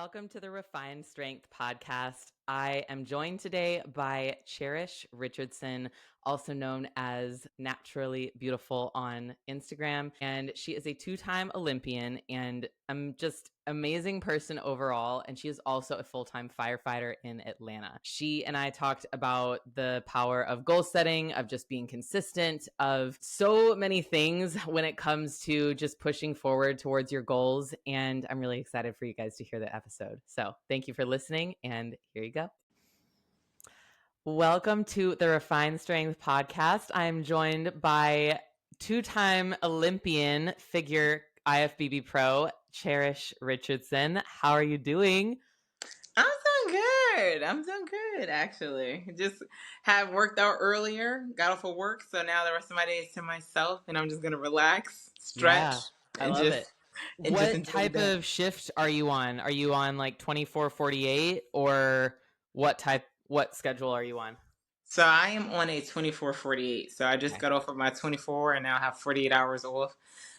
Welcome to the Refined Strength podcast. I am joined today by Cherish Richardson, also known as Naturally Beautiful on Instagram. And she is a two-time Olympian and just amazing person overall. And she is also a full-time firefighter in Atlanta. She and I talked about the power of goal setting, of just being consistent, of so many things when it comes to just pushing forward towards your goals. And I'm really excited for you guys to hear the episode. So thank you for listening. And here you go. Welcome to the Refined Strength podcast. I'm joined by two-time Olympian figure IFBB Pro, Cherish Richardson. How are you doing? I'm doing good, actually. Just had worked out earlier, got off of work, so now the rest of my day is to myself, and I'm just going to relax, stretch, I and love just it. and just What enjoy the type day. of shift are you on? Are you on like 24/48 or what schedule are you on? So I am on a 24/48. So I just Okay. got off of my 24 and now have 48 hours off,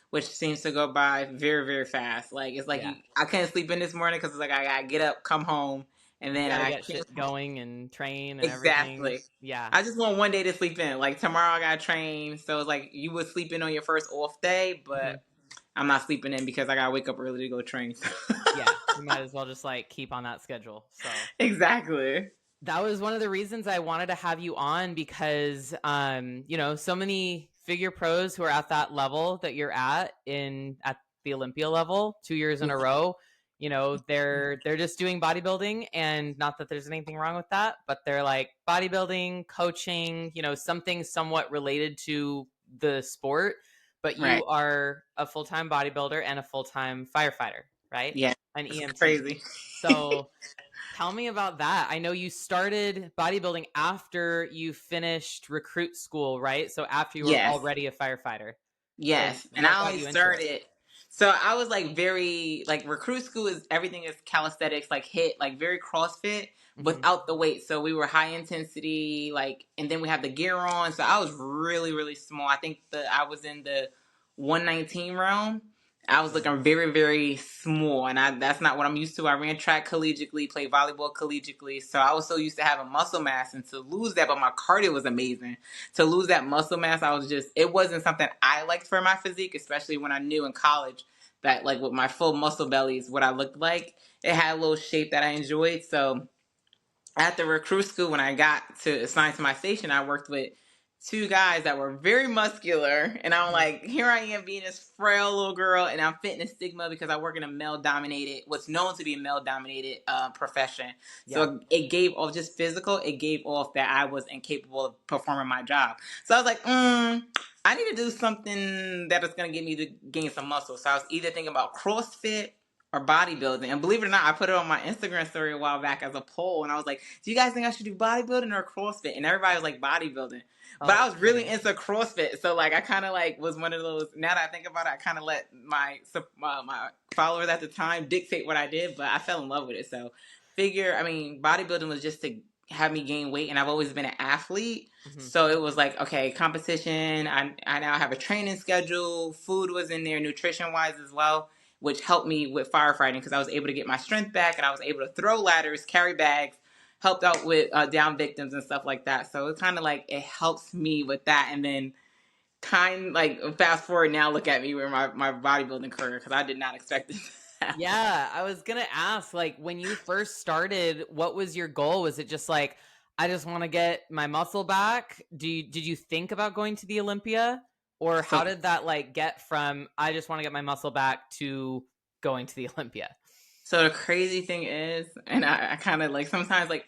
which seems to go by very, very fast. Like it's like Yeah. I couldn't sleep in this morning because it's like I gotta get up, come home, and You then got to I get came shit going and train and everything. exactly. Yeah. I just want one day to sleep in. Like tomorrow I gotta train. So it's like you would sleep in on your first off day, hmm but I'm not sleeping in because I gotta wake up early to go train. Yeah. You might as well just like keep on that schedule. So Exactly. that was one of the reasons I wanted to have you on because, so many figure pros who are at that level that you're at the Olympia level 2 years in a row, they're just doing bodybuilding, and not that there's anything wrong with that, but they're like bodybuilding, coaching, something somewhat related to the sport, but Right. you are a full-time bodybuilder and a full-time firefighter, right? Yeah. An It's EMT. crazy. So tell me about that. I know you started bodybuilding after you finished recruit school, right? So after you were Yes. already a firefighter. So Yes. And what I got only you into it? started. So I was like very like recruit school is everything is calisthenics, like hit, like very CrossFit Mm-hmm. without the weight. So we were high intensity, like, and then we have the gear on. So I was really, really small. I think that I was in the 119 realm. I was looking very, very small, and that's not what I'm used to. I ran track collegiately, played volleyball collegiately, so I was so used to having muscle mass, and to lose that, but my cardio was amazing. To lose that muscle mass, it wasn't something I liked for my physique, especially when I knew in college that like with my full muscle belly is what I looked like. It had a little shape that I enjoyed, so after recruit school, when I got to assigned to my station, I worked with two guys that were very muscular, and I'm Mm-hmm. like, here I am being this frail little girl, and I'm fitting a stigma because I work in a male-dominated, what's known to be a male-dominated profession. Yeah. So it gave off just physical. It gave off that I was incapable of performing my job. So I was like, I need to do something that is going to get me to gain some muscle. So I was either thinking about CrossFit or bodybuilding. And believe it or not, I put it on my Instagram story a while back as a poll. And I was like, do you guys think I should do bodybuilding or CrossFit? And everybody was like, bodybuilding. Oh, But I that's was really funny. into CrossFit. So like, I kind of like was one of those, now that I think about it, I kind of let my followers at the time dictate what I did, but I fell in love with it. So bodybuilding was just to have me gain weight. And I've always been an athlete. Mm-hmm. So it was like, okay, competition. I now have a training schedule. Food was in there, nutrition wise as well, which helped me with firefighting because I was able to get my strength back and I was able to throw ladders, carry bags, helped out with down victims and stuff like that. So it's kind of like it helps me with that. And then fast forward now, look at me with my bodybuilding career because I did not expect this. Yeah, I was gonna ask, like, when you first started, what was your goal? Was it just like, I just want to get my muscle back? Did you think about going to the Olympia, or how So did that like get from I just want to get my muscle back to going to the Olympia? So the crazy thing is, and I kind of like sometimes like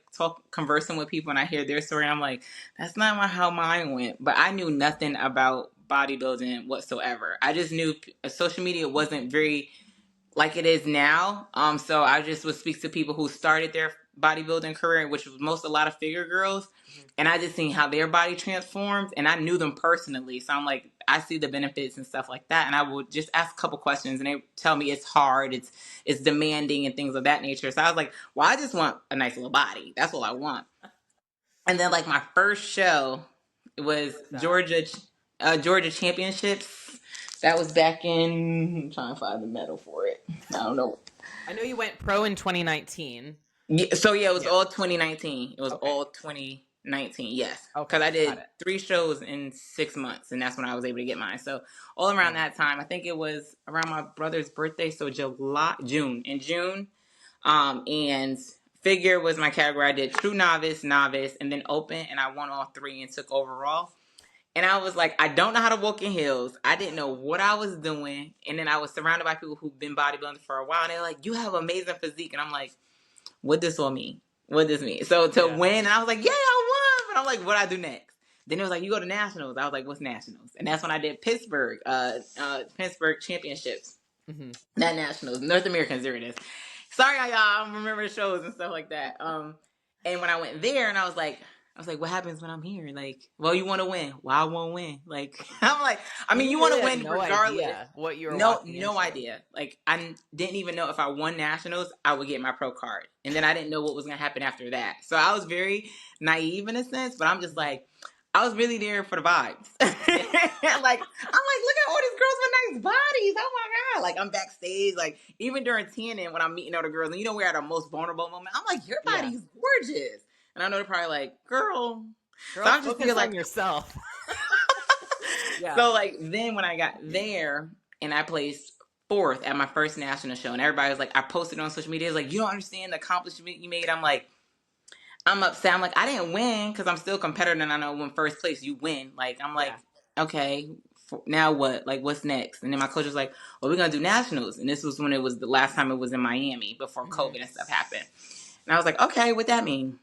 conversing with people and I hear their story, and I'm like, that's not how mine went. But I knew nothing about bodybuilding whatsoever. I just knew social media wasn't very like it is now. So I just would speak to people who started their bodybuilding career, which was a lot of figure girls, and I just seen how their body transformed, and I knew them personally. So I'm like, I see the benefits and stuff like that, and I would just ask a couple questions, and they tell me it's hard, it's demanding, and things of that nature. So I was like, well, I just want a nice little body. That's all I want. And then like my first show was What's that? Georgia Championships. That was back in. I'm trying to find the medal for it. I don't know. I know you went pro in 2019. Yeah, so yeah, it was Yeah. all 2019. It was Okay. all 2019. Yes, because Okay. I Got did it. 3 shows in 6 months, and that's when I was able to get mine. So all around Wow. that time, I think it was around my brother's birthday, so June. And figure was my category. I did true novice, novice, and then open, and I won all three and took overall. And I was like, I don't know how to walk in heels. I didn't know what I was doing. And then I was surrounded by people who've been bodybuilding for a while, and they're like, you have amazing physique, and I'm like, what this all mean? What this mean? So to Yeah. win, and I was like, yeah, I won. But I'm like, what I do next? Then it was like, you go to nationals. I was like, what's nationals? And that's when I did Pittsburgh championships. Mm-hmm. Not nationals, North Americans. There it is. Sorry, y'all. I don't remember the shows and stuff like that. And when I went there, and I was like, what happens when I'm here? Like, well, you want to win. Well, I won't win. Like, I'm like, I So mean, you you want really to had win no regardless. idea what you were No, walking no into. idea. Like, I didn't even know if I won nationals, I would get my pro card. And then I didn't know what was going to happen after that. So I was very naive in a sense, but I'm just like, I was really there for the vibes. Like, I'm like, look at all these girls with nice bodies. Oh my God. Like, I'm backstage. Like, even during TNN when I'm meeting other girls, and you know, we're at our most vulnerable moment. I'm like, your Yeah. body's gorgeous. And I know they're probably like, girl. Girl, So I'm just focus here like, on yourself. Yeah. so like, then when I got there and I placed fourth at my first national show, and everybody was like, I posted on social media, like, you don't understand the accomplishment you made. I'm like, I'm upset. I'm like, I didn't win because I'm still competitive, and I know when first place you win. Like, I'm like, Yeah. okay, now what? Like, what's next? And then my coach was like, well, we're gonna do nationals, and this was when it was the last time it was in Miami before Mm-hmm. COVID and stuff happened. And I was like, okay, what that mean?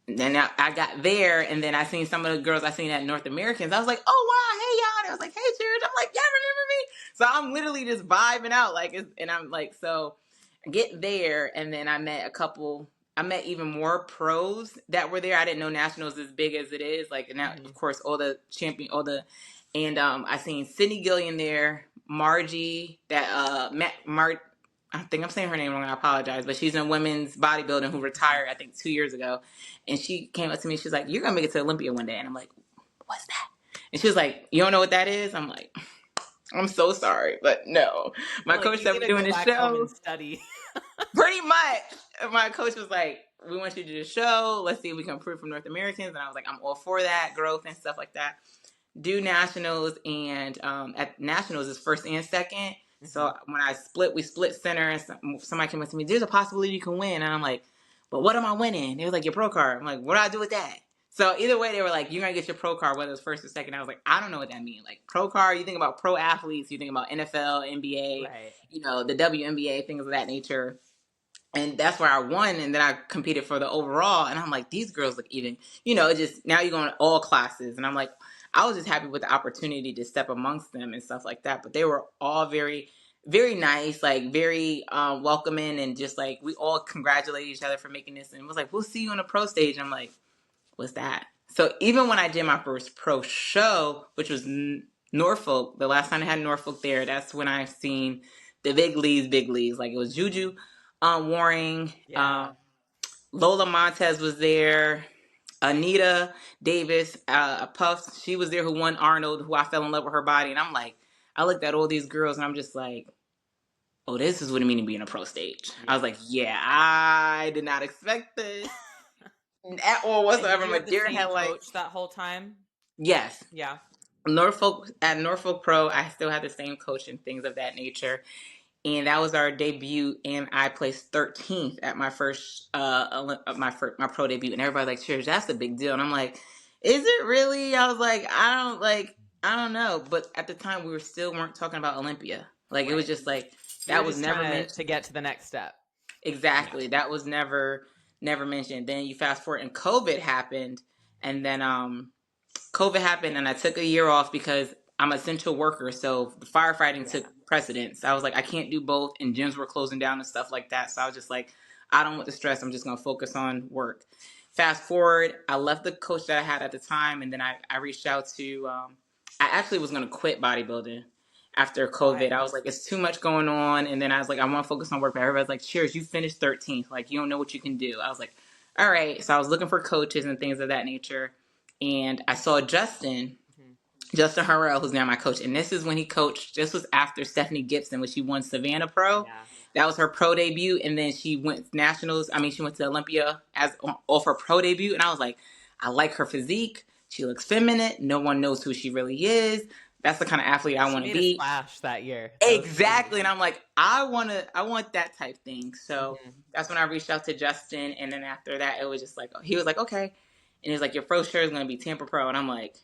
And then I got there, and then I seen some of the girls I seen at North Americans. I was like, oh wow, hey y'all. And I was like, hey Cherish. I'm like, y'all remember me? So I'm literally just vibing out, like, and I'm like, so I get there, and then I met a couple. I met even more pros that were there. I didn't know nationals as big as it is. Like, and now, Mm-hmm. of course, and I seen Sydney Gillian there, Margie, I think I'm saying her name wrong. I apologize, but she's in women's bodybuilding who retired, I think, 2 years ago. And she came up to me. She's like, "You're gonna make it to Olympia one day." And I'm like, "What's that?" And she was like, "You don't know what that is?" I'm like, "I'm so sorry, but no." My You're like, coach you said need we're to doing go this back home show. and study. Pretty much. My coach was like, "We want you to do the show. Let's see if we can improve from North Americans." And I was like, "I'm all for that growth and stuff like that." Do nationals, and at nationals is first and second. Mm-hmm. So when we split center, and somebody came up to me, there's a possibility you can win, and I'm like, but what am I winning? They was like, your pro card. I'm like, what do I do with that? So either way, they were like, you're gonna get your pro card, whether it's first or second. I was like, I don't know what that means. Like, pro card, you think about pro athletes, you think about NFL, NBA, Right. the WNBA, things of that nature. And that's where I won, and then I competed for the overall, and I'm like, these girls look even, just now you're going to all classes, and I'm like, I was just happy with the opportunity to step amongst them and stuff like that. But they were all very, very nice, like very welcoming, and just like we all congratulated each other for making this, and it was like, we'll see you on the pro stage. I'm like, what's that? So even when I did my first pro show, which was Norfolk, the last time I had Norfolk there, that's when I seen the big leagues. Like, it was Juju Waring, Yeah. Lola Montez was there, Anita Davis, Puff, she was there, who won Arnold, who I fell in love with her body. And I'm like, I looked at all these girls and I'm just like, oh, this is what it means to be in a pro stage. Yeah. I was like, yeah, I did not expect this at all whatsoever. And you I'm a had the deer in same headlights. coach that whole time? Yes. Yeah. Norfolk Pro, I still had the same coach and things of that nature. And that was our debut, and I placed 13th at my first my pro debut. And everybody's like, "Cheers, that's a big deal." And I'm like, "Is it really?" I was like, I don't know." But at the time, we weren't talking about Olympia. Like, it was Right. just like, You were that was just never trying mentioned. to get to the next step. Exactly, that was never mentioned. Then you fast forward, and COVID happened, and then COVID happened, and I took a year off because I'm an essential worker, so the firefighting Yeah. took precedence. I was like, I can't do both, and gyms were closing down and stuff like that. So I was just like, I don't want the stress. I'm just going to focus on work. Fast forward, I left the coach that I had at the time, and then I reached out to, I actually was going to quit bodybuilding after COVID. Why? I was like, it's too much going on. And then I was like, I want to focus on work. But everybody's like, cheers, you finished 13th. Like, you don't know what you can do. I was like, all right. So I was looking for coaches and things of that nature. And I saw Justin Harrell, who's now my coach. And this is when he coached. This was after Stephanie Gibson, when she won Savannah Pro. Yeah. That was her pro debut, and then she went nationals. I mean, she went to Olympia as off her pro debut, and I was like, I like her physique. She looks feminine. No one knows who she really is. That's the kind of athlete I She want to made a be. splash that year. That was crazy. Exactly. And I'm like, I want that type thing. So Mm-hmm. that's when I reached out to Justin. And then after that, it was just like, he was like, okay. And he was like, your first show is going to be Tampa Pro. And I'm like,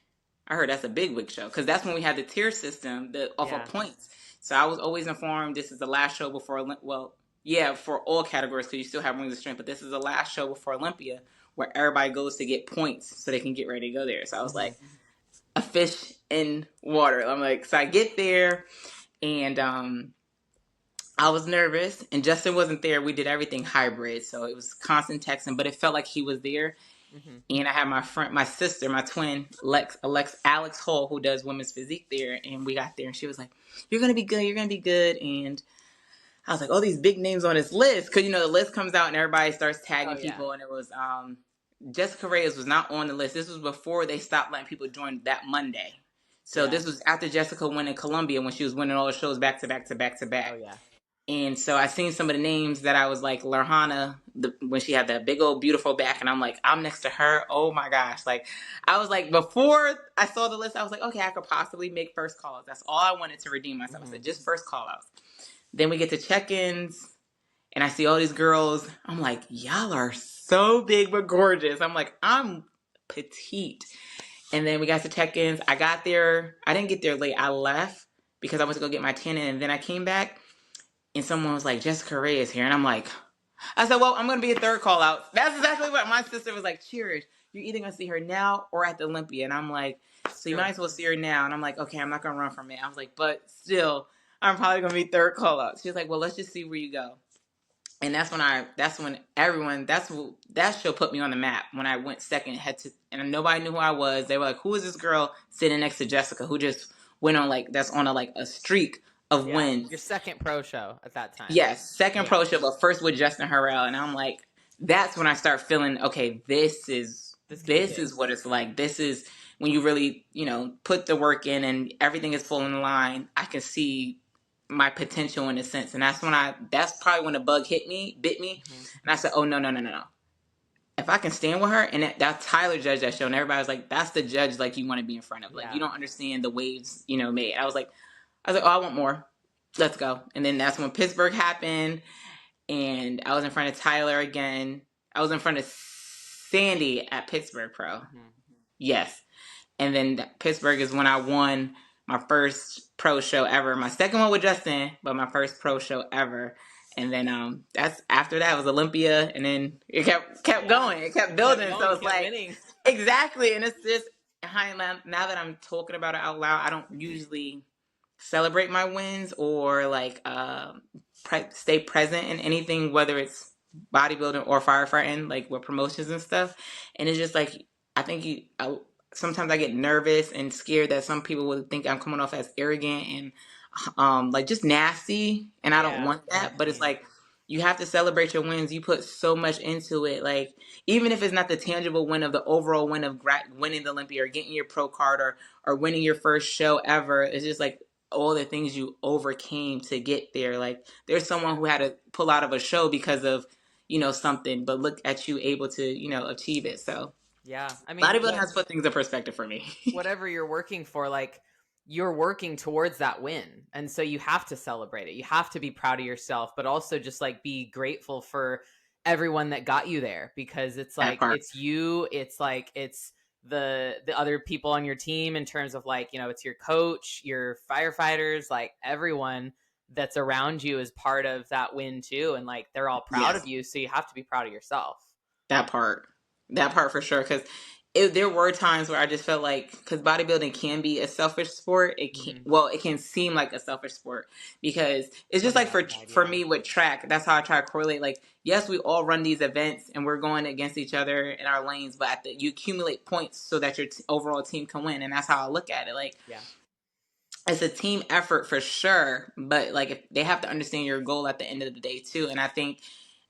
I heard that's a big wig show. Cause that's when we had the tier system off of Yeah. points. So I was always informed this is the last show before, well, yeah, for all categories. Cause you still have rings of strength, but this is the last show before Olympia where everybody goes to get points so they can get ready to go there. So I was Mm-hmm. like, a fish in water. I'm like, so I get there. And I was nervous, and Justin wasn't there. We did everything hybrid, so it was constant texting, but it felt like he was there. Mm-hmm. And I had my sister, my twin, Alex Hall, who does women's physique there, and we got there, and she was like, "You're gonna be good. You're gonna be good." And I was like, "Oh, these big names on this list," because the list comes out and everybody starts tagging people, and it was Jessica Reyes was not on the list. This was before they stopped letting people join that Monday. So this was after Jessica went in Columbia when she was winning all the shows back to back to back to back. Oh yeah. And so I seen some of the names that I was like, Lorhana, when she had that big old beautiful back, and I'm like, I'm next to her. Oh my gosh. Like, I was like, before I saw the list, I was like, okay, I could possibly make first calls. That's all I wanted to redeem myself. Mm-hmm. I said, just first call outs. Then we get to check-ins, and I see all these girls. I'm like, y'all are so big but gorgeous. I'm like, I'm petite. And then we got to check-ins. I got there. I didn't get there late. I left because I went to go get my tan in, and then I came back. And someone was like, Jessica Ray is here. And I'm like, I said, well, I'm going to be a third call out. That's exactly what my sister was like, Cherish, you're either going to see her now or at the Olympia. And I'm like, so you might as well see her now. And I'm like, okay, I'm not going to run from it. I was like, but still, I'm probably going to be third call out. She was like, well, let's just see where you go. And that show put me on the map when I went second and nobody knew who I was. They were like, who is this girl sitting next to Jessica who just went on that's on a streak of wins. Your second pro show at that time. Yes, second pro show, but first with Justin Harrell. And I'm like, that's when I start feeling, okay, this is what it's like. This is when you really, put the work in and everything is full in line. I can see my potential in a sense. And that's probably when the bug bit me. Mm-hmm. And I said, oh, no. If I can stand with her, and that Tyler judged that show, and everybody was like, that's the judge like you want to be in front of. Like, you don't understand the waves, made. I was like, oh, I want more. Let's go. And then that's when Pittsburgh happened, and I was in front of Tyler again. I was in front of Sandy at Pittsburgh Pro. Mm-hmm. Yes. And then Pittsburgh is when I won my first pro show ever. My second one with Justin, but my first pro show ever. And then that's after that was Olympia, and then it kept going. It kept building. So it's like winning. Exactly. And it's just now that I'm talking about it out loud, I don't usually celebrate my wins or stay present in anything, whether it's bodybuilding or firefighting, like with promotions and stuff. And it's just like, I think sometimes I get nervous and scared that some people would think I'm coming off as arrogant and just nasty, and I don't want that. But it's like, you have to celebrate your wins. You put so much into it. Like, even if it's not the tangible win of the overall win of winning the Olympia or getting your pro card or winning your first show ever, it's just like all the things you overcame to get there. Like, there's someone who had to pull out of a show because of, something, but look at you able to, achieve it. So yeah, I mean, bodybuilding has put things in perspective for me. Whatever you're working for, like, you're working towards that win. And so you have to celebrate it. You have to be proud of yourself, but also just be grateful for everyone that got you there, because it's like, it's you, it's like, it's the other people on your team in terms of it's your coach, your firefighters, like everyone that's around you is part of that win too. And they're all proud of you. So you have to be proud of yourself. That part for sure. Cause there were times where I just felt like, because bodybuilding can be a selfish sport. It can, it can seem like a selfish sport, because it's just for me with track, that's how I try to correlate. Like, yes, we all run these events and we're going against each other in our lanes, but you accumulate points so that your overall team can win. And that's how I look at it. It's a team effort for sure, but if they have to understand your goal at the end of the day too. And I think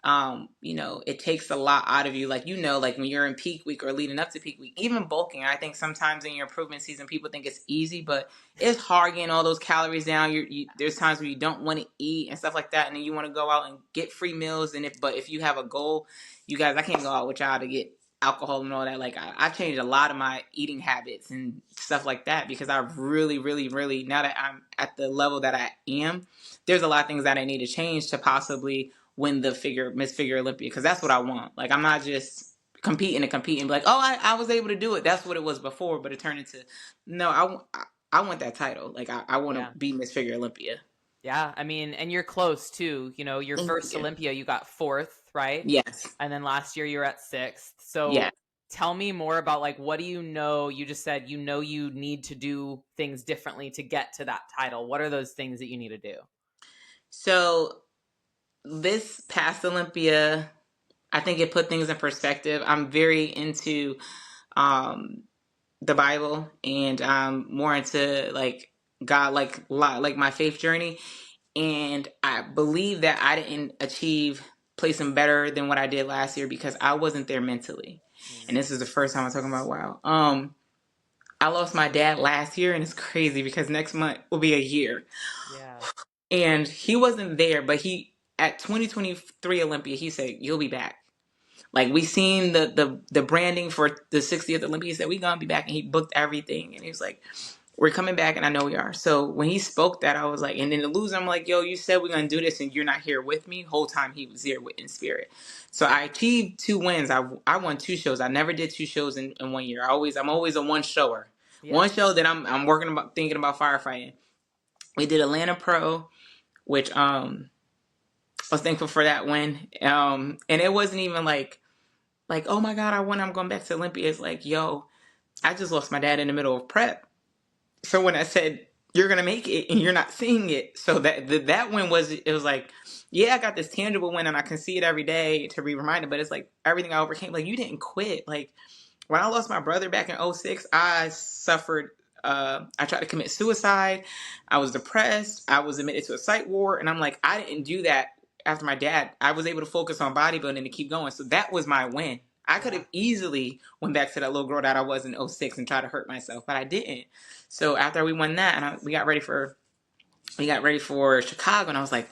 it takes a lot out of you. Like, like when you're in peak week or leading up to peak week, even bulking. I think sometimes in your improvement season, people think it's easy, but it's hard getting all those calories down. There's times where you don't want to eat and stuff like that. And then you want to go out and get free meals. But if you have a goal, you guys, I can't go out with y'all to get alcohol and all that. Like I've changed a lot of my eating habits and stuff like that because I've really, really, really, now that I'm at the level that I am, there's a lot of things that I need to change to possibly win the Miss Figure Olympia, because that's what I want. Like, I'm not just competing and be like, oh, I was able to do it. That's what it was before, but it turned into, no, I want that title. Like, I want to be Miss Figure Olympia. Yeah, I mean, and you're close too. Your first Olympia, you got 4th, right? Yes. And then last year you were at 6th. So yeah. Tell me more about, like, what do you know? You just said, you need to do things differently to get to that title. What are those things that you need to do? So this past Olympia, I think it put things in perspective. I'm very into the Bible, and I'm more into like God, like my faith journey. And I believe that I didn't achieve placing better than what I did last year because I wasn't there mentally. And this is the first time I'm talking about wow. I lost my dad last year, and it's crazy because next month will be a year. Yeah. And he wasn't there, but at 2023 Olympia, he said, "You'll be back." Like, we seen the branding for the 60th Olympia. He said, "We gonna be back," and he booked everything. And he was like, "We're coming back," and I know we are. So when he spoke that, I was like, and then the loser, I'm like, "Yo, you said we're gonna do this, and you're not here with me." Whole time he was there in spirit. So I achieved 2 wins. I won 2 shows. I never did 2 shows in 1 year. I'm always a one shower. Yeah. One show that I'm thinking about firefighting. We did Atlanta Pro, which I was thankful for that win. And it wasn't even like, oh my God, I won, I'm going back to Olympia. It's like, yo, I just lost my dad in the middle of prep. So when I said, you're going to make it and you're not seeing it. So that win was like, yeah, I got this tangible win and I can see it every day to be reminded, but it's like everything I overcame. Like, you didn't quit. Like, when I lost my brother back in 2006, I suffered, I tried to commit suicide. I was depressed. I was admitted to a psych ward. And I'm like, I didn't do that after my dad. I was able to focus on bodybuilding and to keep going. So that was my win. I could have easily went back to that little girl that I was in 2006 and tried to hurt myself, but I didn't. So after we won that, and we got ready for Chicago, and I was like,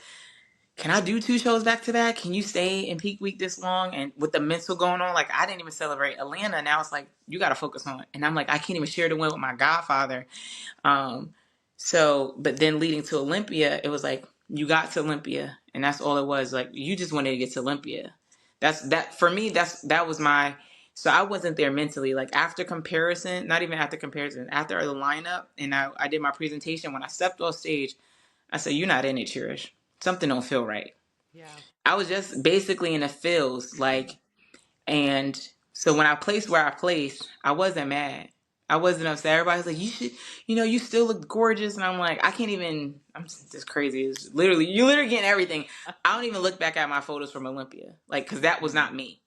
can I do 2 shows back to back? Can you stay in peak week this long? And with the mental going on, like, I didn't even celebrate Atlanta. Now it's like, you got to focus on it. And I'm like, I can't even share the win with my godfather. But then leading to Olympia, it was like, you got to Olympia, and that's all it was. Like, you just wanted to get to Olympia. For me, that was so I wasn't there mentally. Like, after comparison, not even after comparison, after the lineup, and I did my presentation, when I stepped off stage, I said, you're not in it, Cherish. Something don't feel right. Yeah. I was just basically in the feels, like, and so when I placed where I placed, I wasn't mad. I wasn't upset. Everybody's like, you still look gorgeous. And I'm like, I'm just crazy. It's literally, you're literally getting everything. I don't even look back at my photos from Olympia. Like, cause that was not me.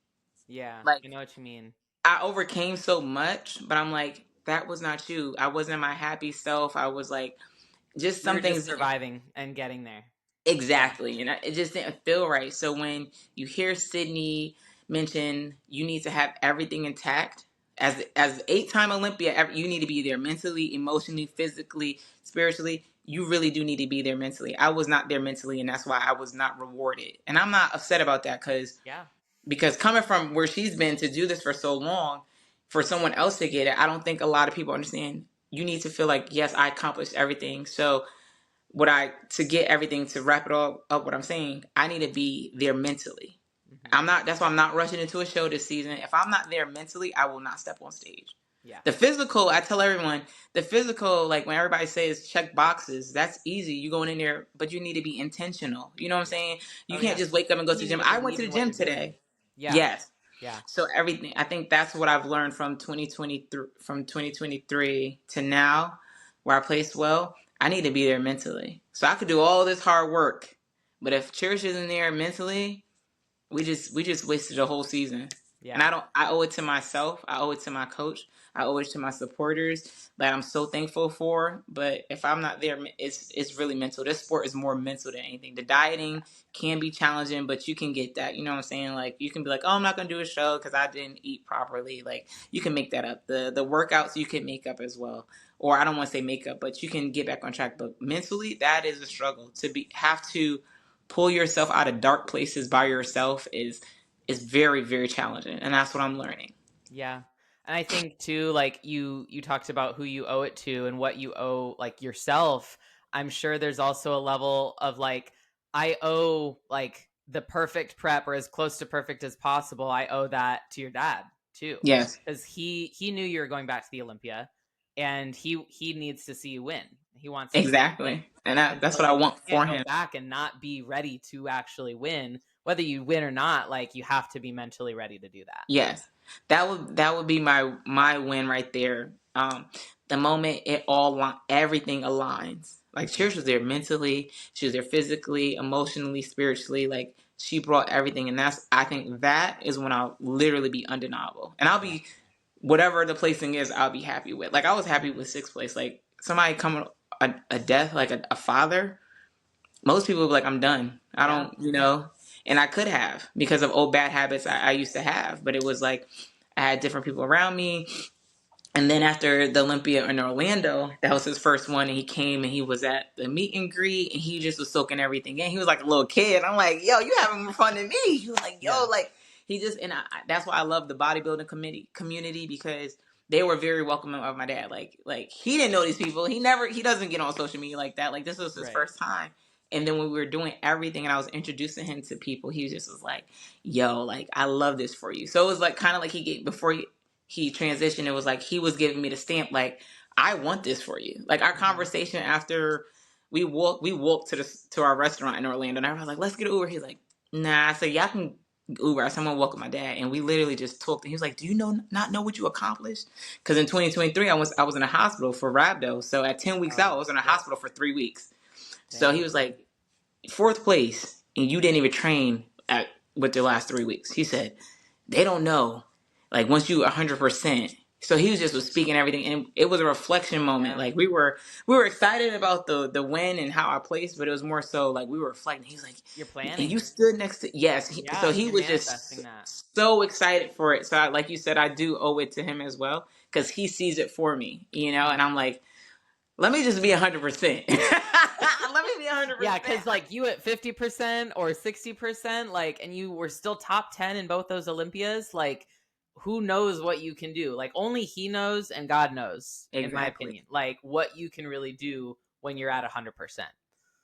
Yeah. Like, I know what you mean. I overcame so much, but I'm like, that was not you. I wasn't my happy self. I was like, just some things surviving and getting there. Exactly. And it just didn't feel right. So when you hear Sydney mention you need to have everything intact, as 8-time Olympia, you need to be there mentally, emotionally, physically, spiritually. You really do need to be there mentally. I was not there mentally, and that's why I was not rewarded. And I'm not upset about that because coming from where she's been to do this for so long, for someone else to get it, I don't think a lot of people understand. You need to feel like, yes, I accomplished everything. So to get everything, to wrap it all up, what I'm saying, I need to be there mentally. That's why I'm not rushing into a show this season. If I'm not there mentally, I will not step on stage. Yeah. The physical, I tell everyone, like when everybody says check boxes, that's easy. You going in there, but you need to be intentional. You know what I'm saying? You can't just wake up and go to the gym. I went to the gym today. Yeah. Yes. Yeah. So everything, I think that's what I've learned from 2023 to now, where I placed well. I need to be there mentally. So I could do all this hard work, but if Cherish isn't there mentally, we just wasted a whole season. And Yeah. I owe it to myself. I owe it to my coach. I owe it to my supporters that I'm so thankful for. But if I'm not there, it's really mental. This sport is more mental than anything. The dieting can be challenging, but you can get that. You know what I'm saying? Like, you can be like, oh, I'm not gonna do a show because I didn't eat properly. Like, you can make that up. The workouts you can make up as well. Or I don't want to say make up, but you can get back on track. But mentally, that is a struggle. Have to pull yourself out of dark places by yourself is very, very challenging. And that's what I'm learning. Yeah. And I think too, like you talked about who you owe it to and what you owe like yourself. I'm sure there's also a level of like, I owe like the perfect prep or as close to perfect as possible. I owe that to your dad too. Yes, Because he knew you were going back to the Olympia and he needs to see you win. He wants to see you win. exactly. And And that's so what I like want you for can't go him. back and not be ready to actually win. Whether you win or not, like you have to be mentally ready to do that. Yes. That would be my win right there. The moment everything aligns. Like, Cherish was there mentally, she was there physically, emotionally, spiritually. Like, she brought everything, and I think that is when I'll literally be undeniable. And I'll Yeah. be whatever the placing is, I'll be happy with. Like, I was happy with sixth place. Like, somebody coming a death, like a father, most people would be like, I'm done. I Yeah. don't, and I could have because of old bad habits I used to have. But it was like I had different people around me. And then after the Olympia in Orlando, that was his first one. And he came and he was at the meet and greet and he just was soaking everything in. He was like a little kid. I'm like, yo, you having more fun than me. He was like, yo, Yeah. like he just, that's why I love the bodybuilding community because they were very welcoming of my dad. Like he didn't know these people. He doesn't get on social media like that. Like, this was his Right. first time. And then when we were doing everything and I was introducing him to people, he just was like, yo, like, I love this for you. So it was like kind of like before he transitioned, it was like he was giving me the stamp, like, I want this for you. Like, our conversation after we walked to our restaurant in Orlando, and I was like, let's get an Uber. He's like, nah. I said, y'all can Uber. I said, I'm gonna walk with my dad, and we literally just talked. And he was like, do you not know what you accomplished? Because in 2023, I was in a hospital for rhabdo. So at 10 weeks out, I was in a Yep. hospital for 3 weeks. So he Dang. was like, fourth place, and you didn't even train with the last 3 weeks. He said, they don't know. Like, once you 100%. So he was speaking everything, and it was a reflection moment. Yeah. Like, we were excited about the win and how I placed, but it was more so like we were reflecting. He's like, You're and you planning. stood next to, yes. So Yeah. he You're was manifesting just that. so excited for it. So like you said, I do owe it to him as well because he sees it for me, and I'm like, let me just be 100%. Let me be Yeah, 100%. because like you at 50% or 60%, like, and you were still top 10 in both those Olympias, like, who knows what you can do? Like, only he knows and God knows, in my Exactly. opinion, like, what you can really do when you're at 100%.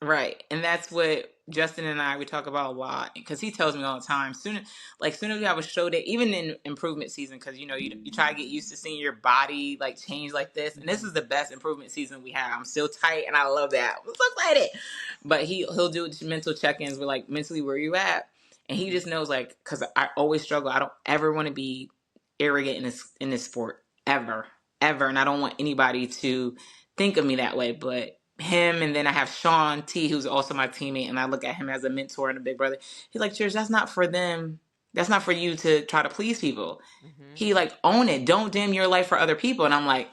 Right. And that's what Justin and we talk about a lot because he tells me all the time. Soon as we have a show day, even in improvement season, because you try to get used to seeing your body like change like this. And this is the best improvement season we have. I'm still tight and I love that. I'm so excited. But he'll do mental check-ins with like mentally where you at. And he just knows, like, because I always struggle. I don't ever want to be arrogant in this sport. Ever. Ever. And I don't want anybody to think of me that way. But him, and then I have Sean T, who's also my teammate, and I look at him as a mentor and a big brother. He's like, Cherish, that's not for them. That's not for you to try to please people. Mm-hmm. He like, own it. Don't dim your life for other people. And I'm like,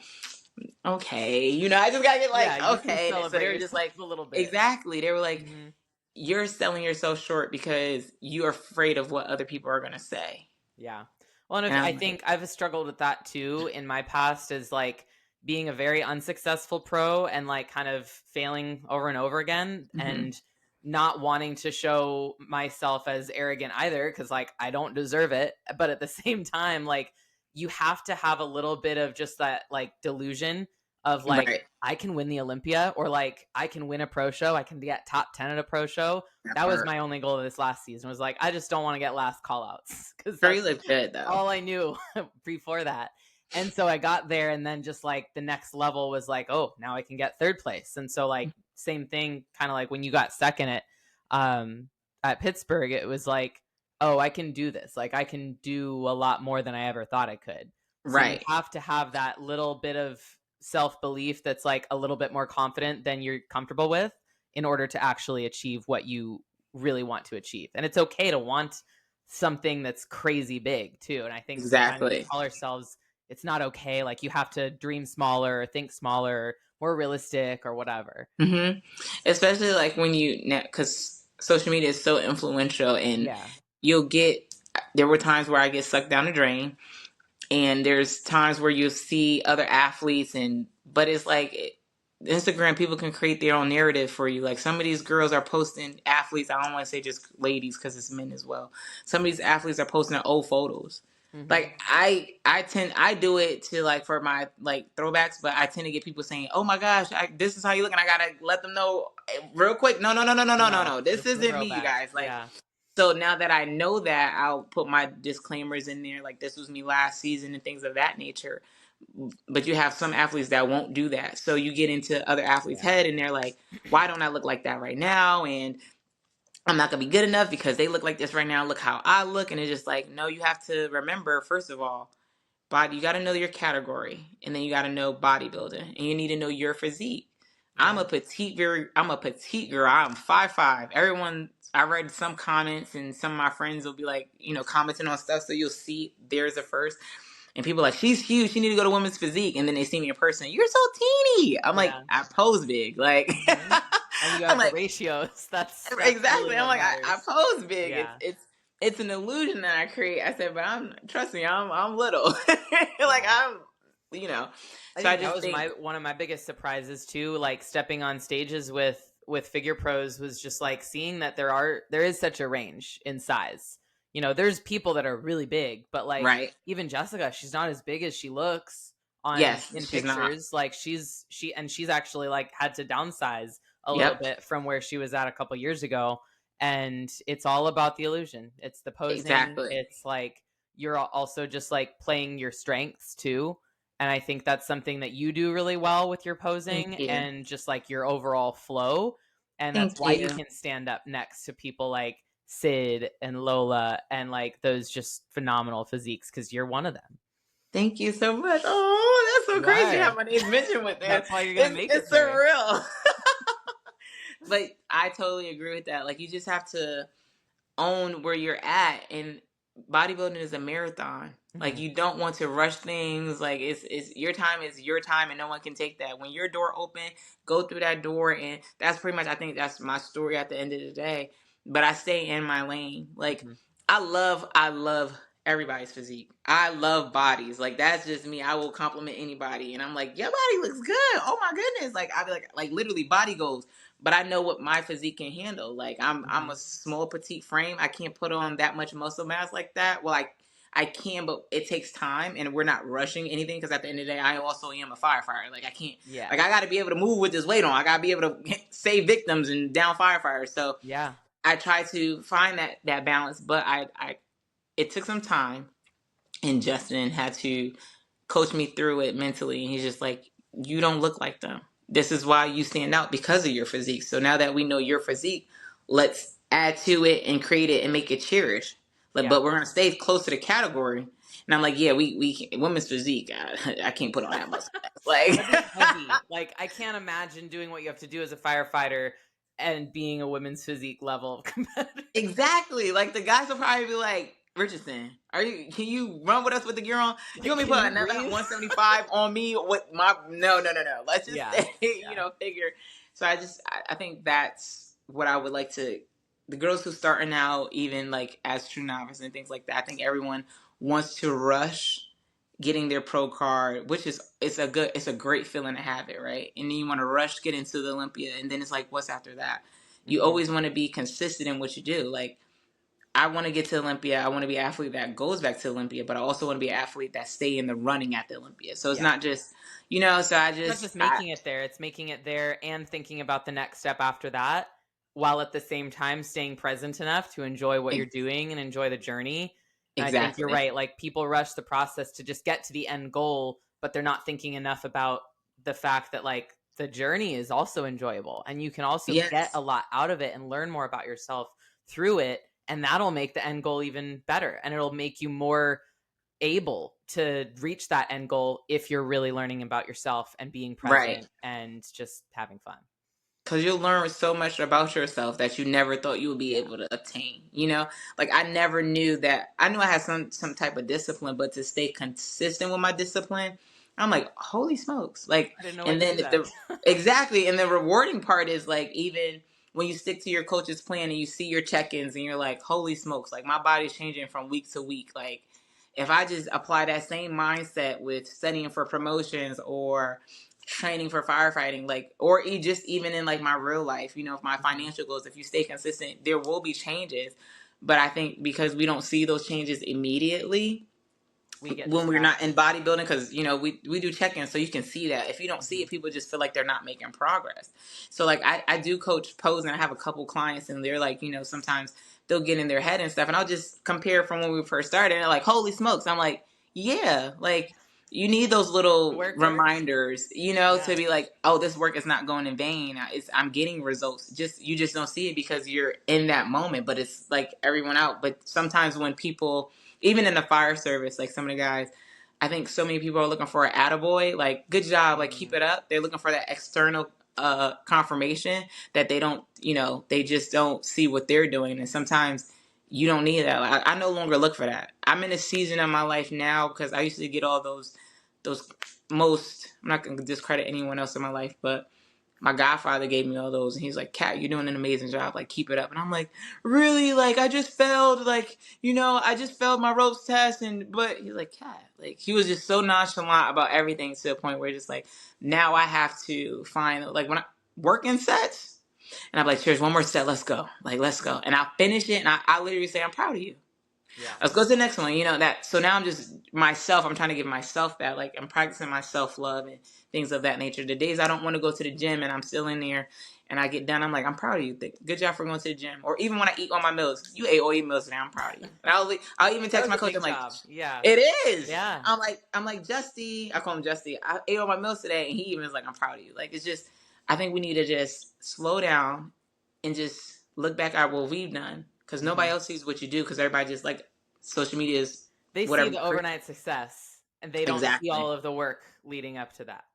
okay, I just gotta get Yeah, like, you can okay. And so celebrate they were just yourself like, a little bit. exactly. They were like, Mm-hmm. you're selling yourself short because you're afraid of what other people are gonna say. Yeah. Well, and And I I'm like, think I've struggled with that too in my past, is like being a very unsuccessful pro and like kind of failing over and over again, mm-hmm. and not wanting to show myself as arrogant either, because like I don't deserve it. But at the same time, like you have to have a little bit of just that like delusion of like, Right. I can win the Olympia, or like I can win a pro show, I can get top 10 at a pro show. That That was part. my only goal of this last season, was like, I just don't want to get last call outs, because Sure, you that's look good though. all I knew before that. And so I got there, and then just like the next level was like, oh, now I can get third place. And so like same thing, kind of like when you got second at Pittsburgh, it was like, oh, I can do this. Like I can do a lot more than I ever thought I could. So you Right. have to have that little bit of self-belief that's like a little bit more confident than you're comfortable with, in order to actually achieve what you really want to achieve. And it's okay to want something that's crazy big too. And I think sometimes we Exactly. tell ourselves it's not okay. Like you have to dream smaller, think smaller, more realistic or whatever. Hmm. Especially like when because social media is so influential, and Yeah. you'll get, there were times where I get sucked down the drain, and there's times where you see other athletes, but it's like Instagram, people can create their own narrative for you. Like some of these girls are posting athletes, I don't want to say just ladies because it's men as well, some of these athletes are posting their old photos. Mm-hmm. Like I do it to like for my like throwbacks, but I tend to get people saying, "Oh my gosh, this is how you look," and I gotta let them know real quick. No, no, no, no, no, no, no, No, no. This this is a isn't me, you throwback. guys. Like, Yeah. so now that I know that, I'll put my disclaimers in there, like this was me last season and things of that nature. But you have some athletes that won't do that. So you get into other athletes' Yeah. head and they're like, why don't I look like that right now? And I'm not gonna be good enough because they look like this right now. Look how I look. And it's just like, no, you have to remember, first of all, body, you got to know your category, and then you got to know bodybuilding, and you need to know your physique. Yeah. I'm a petite girl. I'm 5'5". Everyone, I read some comments, and some of my friends will be like, commenting on stuff, so you'll see there's a first, and people are like, she's huge, she need to go to women's physique, and then they see me in person, you're so teeny. I'm like, Yeah. I pose big, like, Hmm. And you I'm have the like, ratios. That's really exactly. I'm what like, I matters. pose big. Yeah. It's an illusion that I create. I said, but trust me, I'm little. Like Yeah. you know. I So I think that just was think, one of my biggest surprises too. Like stepping on stages with figure pros was just like seeing that there is such a range in size. There's people that are really big, but like right. even Jessica, she's not as big as she looks on Yes, in she's not. pictures. Like she's actually like had to downsize a little Yep, bit from where she was at a couple years ago. And it's all about the illusion. It's the posing. exactly. It's like you're also just like playing your strengths too, and I think that's something that you do really well with your Thank posing you. and just like your overall flow. And that's Thank why you you. can stand up next to people like Sid and Lola and like those just phenomenal physiques because you're one of them. Thank you so much. Oh, that's so You crazy how are. my name's mentioned with this. That's why you're going to make it It's there. surreal. But I totally agree with that. Like you just have to own where you're at, and bodybuilding is a marathon. Like Hmm. you don't want to rush things. Like it's your time is your time, and no one can take that. When your door open, go through that door, and that's pretty much, I think that's my story at the end of the day. But I stay in my lane. Like Hmm. I love everybody's physique. I love bodies. Like that's just me. I will compliment anybody, and I'm like, your body looks good. Oh my goodness. Like I be like literally body goals. But I know what my physique can handle. Like I'm Hmm. a small petite frame. I can't put on that much muscle mass like that. Well, I can, but it takes time, and we're not rushing anything because at the end of the day, I also am a firefighter. Like I can't, Yeah. like I got to be able to move with this weight on. I got to be able to save victims and down firefighters. So Yeah. I try to find that balance, but I it took some time, and Justin had to coach me through it mentally. And he's just like, you don't look like them. This is why you stand out, because of your physique. So now that we know your physique, let's add to it and create it and make it cherish. Like, Yeah. but we're gonna stay close to the category. And I'm like, yeah, we can, women's physique. I can't put on that muscle mass. Like, That'd be heavy. Like I can't imagine doing what you have to do as a firefighter and being a women's physique level of competitor. exactly. Like the guys will probably be like, Richardson, can you run with us with the gear on? You Like, want me to can put you another breathe? 175 on me with my, no, no, no, no. Let's just Yeah. stay, Yeah. figure. So I think that's what I would like to, the girls who starting out, even like as true novice and things like that. I think everyone wants to rush getting their pro card, which is, it's a great feeling to have it, right? And then you want to rush get into the Olympia, and then it's like, what's after that? You Hmm. always want to be consistent in what you do. Like, I want to get to Olympia. I want to be an athlete that goes back to Olympia, but I also want to be an athlete that stay in the running at the Olympia. So it's Yeah. not just, so It's not just making it there, it's making it there and thinking about the next step after that, while at the same time staying present enough to enjoy what you're doing and enjoy the journey. And I think you're exactly. right. Like people rush the process to just get to the end goal, but they're not thinking enough about the fact that like the journey is also enjoyable and you can also get Yes. a lot out of it and learn more about yourself through it. And that'll make the end goal even better. And it'll make you more able to reach that end goal if you're really learning about yourself and being Right. present and just having fun. because you'll learn so much about yourself that you never thought you would be able to obtain. Like I never knew that. I knew I had some type of discipline, but to stay consistent with my discipline, I'm like, holy smokes! Like, I didn't know I and could then do that. exactly, and the rewarding part is like even when you stick to your coach's plan and you see your check-ins and you're like, holy smokes! Like my body's changing from week to week. Like if I just apply that same mindset with studying for promotions or training for firefighting, like, or just even in like my real life, if my financial goals, if you stay consistent, there will be changes. But I think because we don't see those changes immediately We get when we're not in distracted. bodybuilding, because we do check-ins, so you can see that. If you don't see Mhm. it, people just feel like they're not making progress. So like I do coach pose, and I have a couple clients, and they're like, sometimes they'll get in their head and stuff, and I'll just compare from when we first started, and they're like, holy smokes. I'm like, yeah, like you need those The little work works. reminders, Yeah. to be like, oh, this work is not going in vain. I'm getting results. You just don't see it because you're in that moment. But it's like everyone out. But sometimes when people, even in the fire service, like some of the guys, I think so many people are looking for an attaboy, like good job, like keep Mm. it up. They're looking for that external confirmation that they don't, they just don't see what they're doing. And sometimes you don't need that. Like, I no longer look for that. I'm in a season of my life now because I used to get all those most. I'm not gonna discredit anyone else in my life, but my godfather gave me all those, and he's like, Kat, you're doing an amazing job, like keep it up. And I'm like, really? Like I just failed, like I just failed my ropes test. But he's like, Kat, like he was just so nonchalant about everything to the point where just like now I have to find, like when I work in sets, and I'm like, Cherish, one more set, let's go, like let's go. And I finish it, and I literally say, I'm proud of you. Yeah. Let's go to the next one. That. So now I'm just myself. I'm trying to give myself that. Like I'm practicing my self love and things of that nature. The days I don't want to go to the gym and I'm still in there, and I get done, I'm like, I'm proud of you. Good job for going to the gym. Or even when I eat all my meals, you ate all your meals today. I'm proud of you. And I'll even That text was my a coach. big I'm like, job. Yeah. it is. Yeah. I'm like Justy. I call him Justy. I ate all my meals today, and he even is like, I'm proud of you. Like it's just, I think we need to just slow down and just look back at what we've done, because nobody Hmm. else sees what you do, because everybody just like social media is They see whatever. the overnight success and they don't see Exactly. all of the work leading up to that.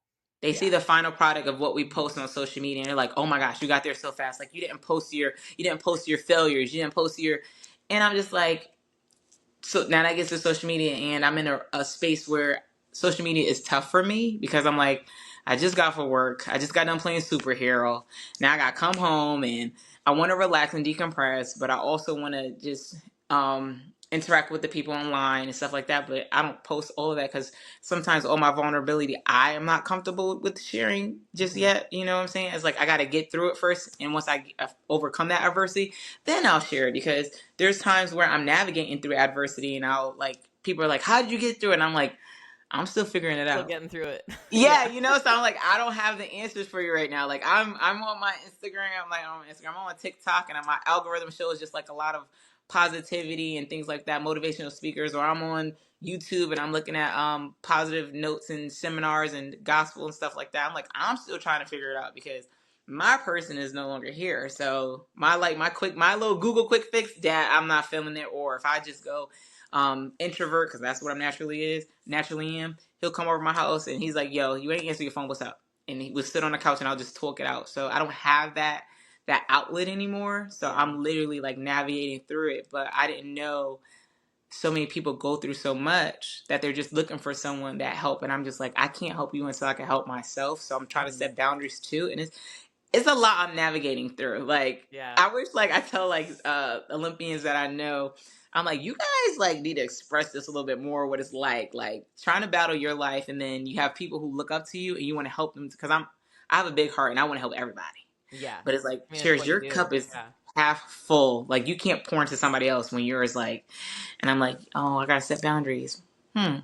They Yeah. see the final product of what we Mhm. post on social media, and they're like, "Oh my gosh, you got there so fast! Like you didn't post your failures, you didn't post your," and I'm just like, so now that gets to social media, and I'm in a space where social media is tough for me, because I'm like, I just got for work, I just got done playing superhero, now I got to come home and I want to relax and decompress, but I also want to just interact with the people online and stuff like that. But I don't post all of that because sometimes all my vulnerability I am not comfortable with sharing just Mhm. yet. You know what I'm saying? It's like I got to get through it first, and once I overcome that adversity, then I'll share it, because there's times where I'm navigating through adversity, and I'll like, people are like, how did you get through it? And I'm like, I'm still figuring it Still out. getting through it. Yeah, Yeah. so I'm like, I don't have the answers for you right now. Like I'm on my Instagram, I'm on TikTok, and my algorithm shows just like a lot of positivity and things like that, motivational speakers. Or I'm on YouTube and I'm looking at positive notes and seminars and gospel and stuff like that. I'm like, I'm still trying to figure it out, because my person is no longer here. So my little Google quick fix, Dad, I'm not feeling it. Or if I just go introvert, because that's what I'm naturally am, he'll come over my house and he's like, yo, you ain't answer your phone, what's up? And he would sit on the couch and I'll just talk it out. So I don't have that outlet anymore. So Yeah. I'm literally like navigating through it. But I didn't know so many people go through so much that they're just looking for someone that help. And I'm just like, I can't help you until I can help myself. So I'm trying to Mhm. set boundaries too. And it's a lot I'm navigating through. Like Yeah. I wish, like I tell like Olympians that I know, I'm like, you guys like need to express this a little bit more, what it's like trying to battle your life, and then you have people who look up to you and you want to help them, because I have a big heart and I want to help everybody. Yeah. But it's like, I mean, it's Cherish, what you your do. cup is Yeah. half full. Like you can't pour into somebody else when yours like, and I'm like, oh, I gotta set boundaries. Yeah.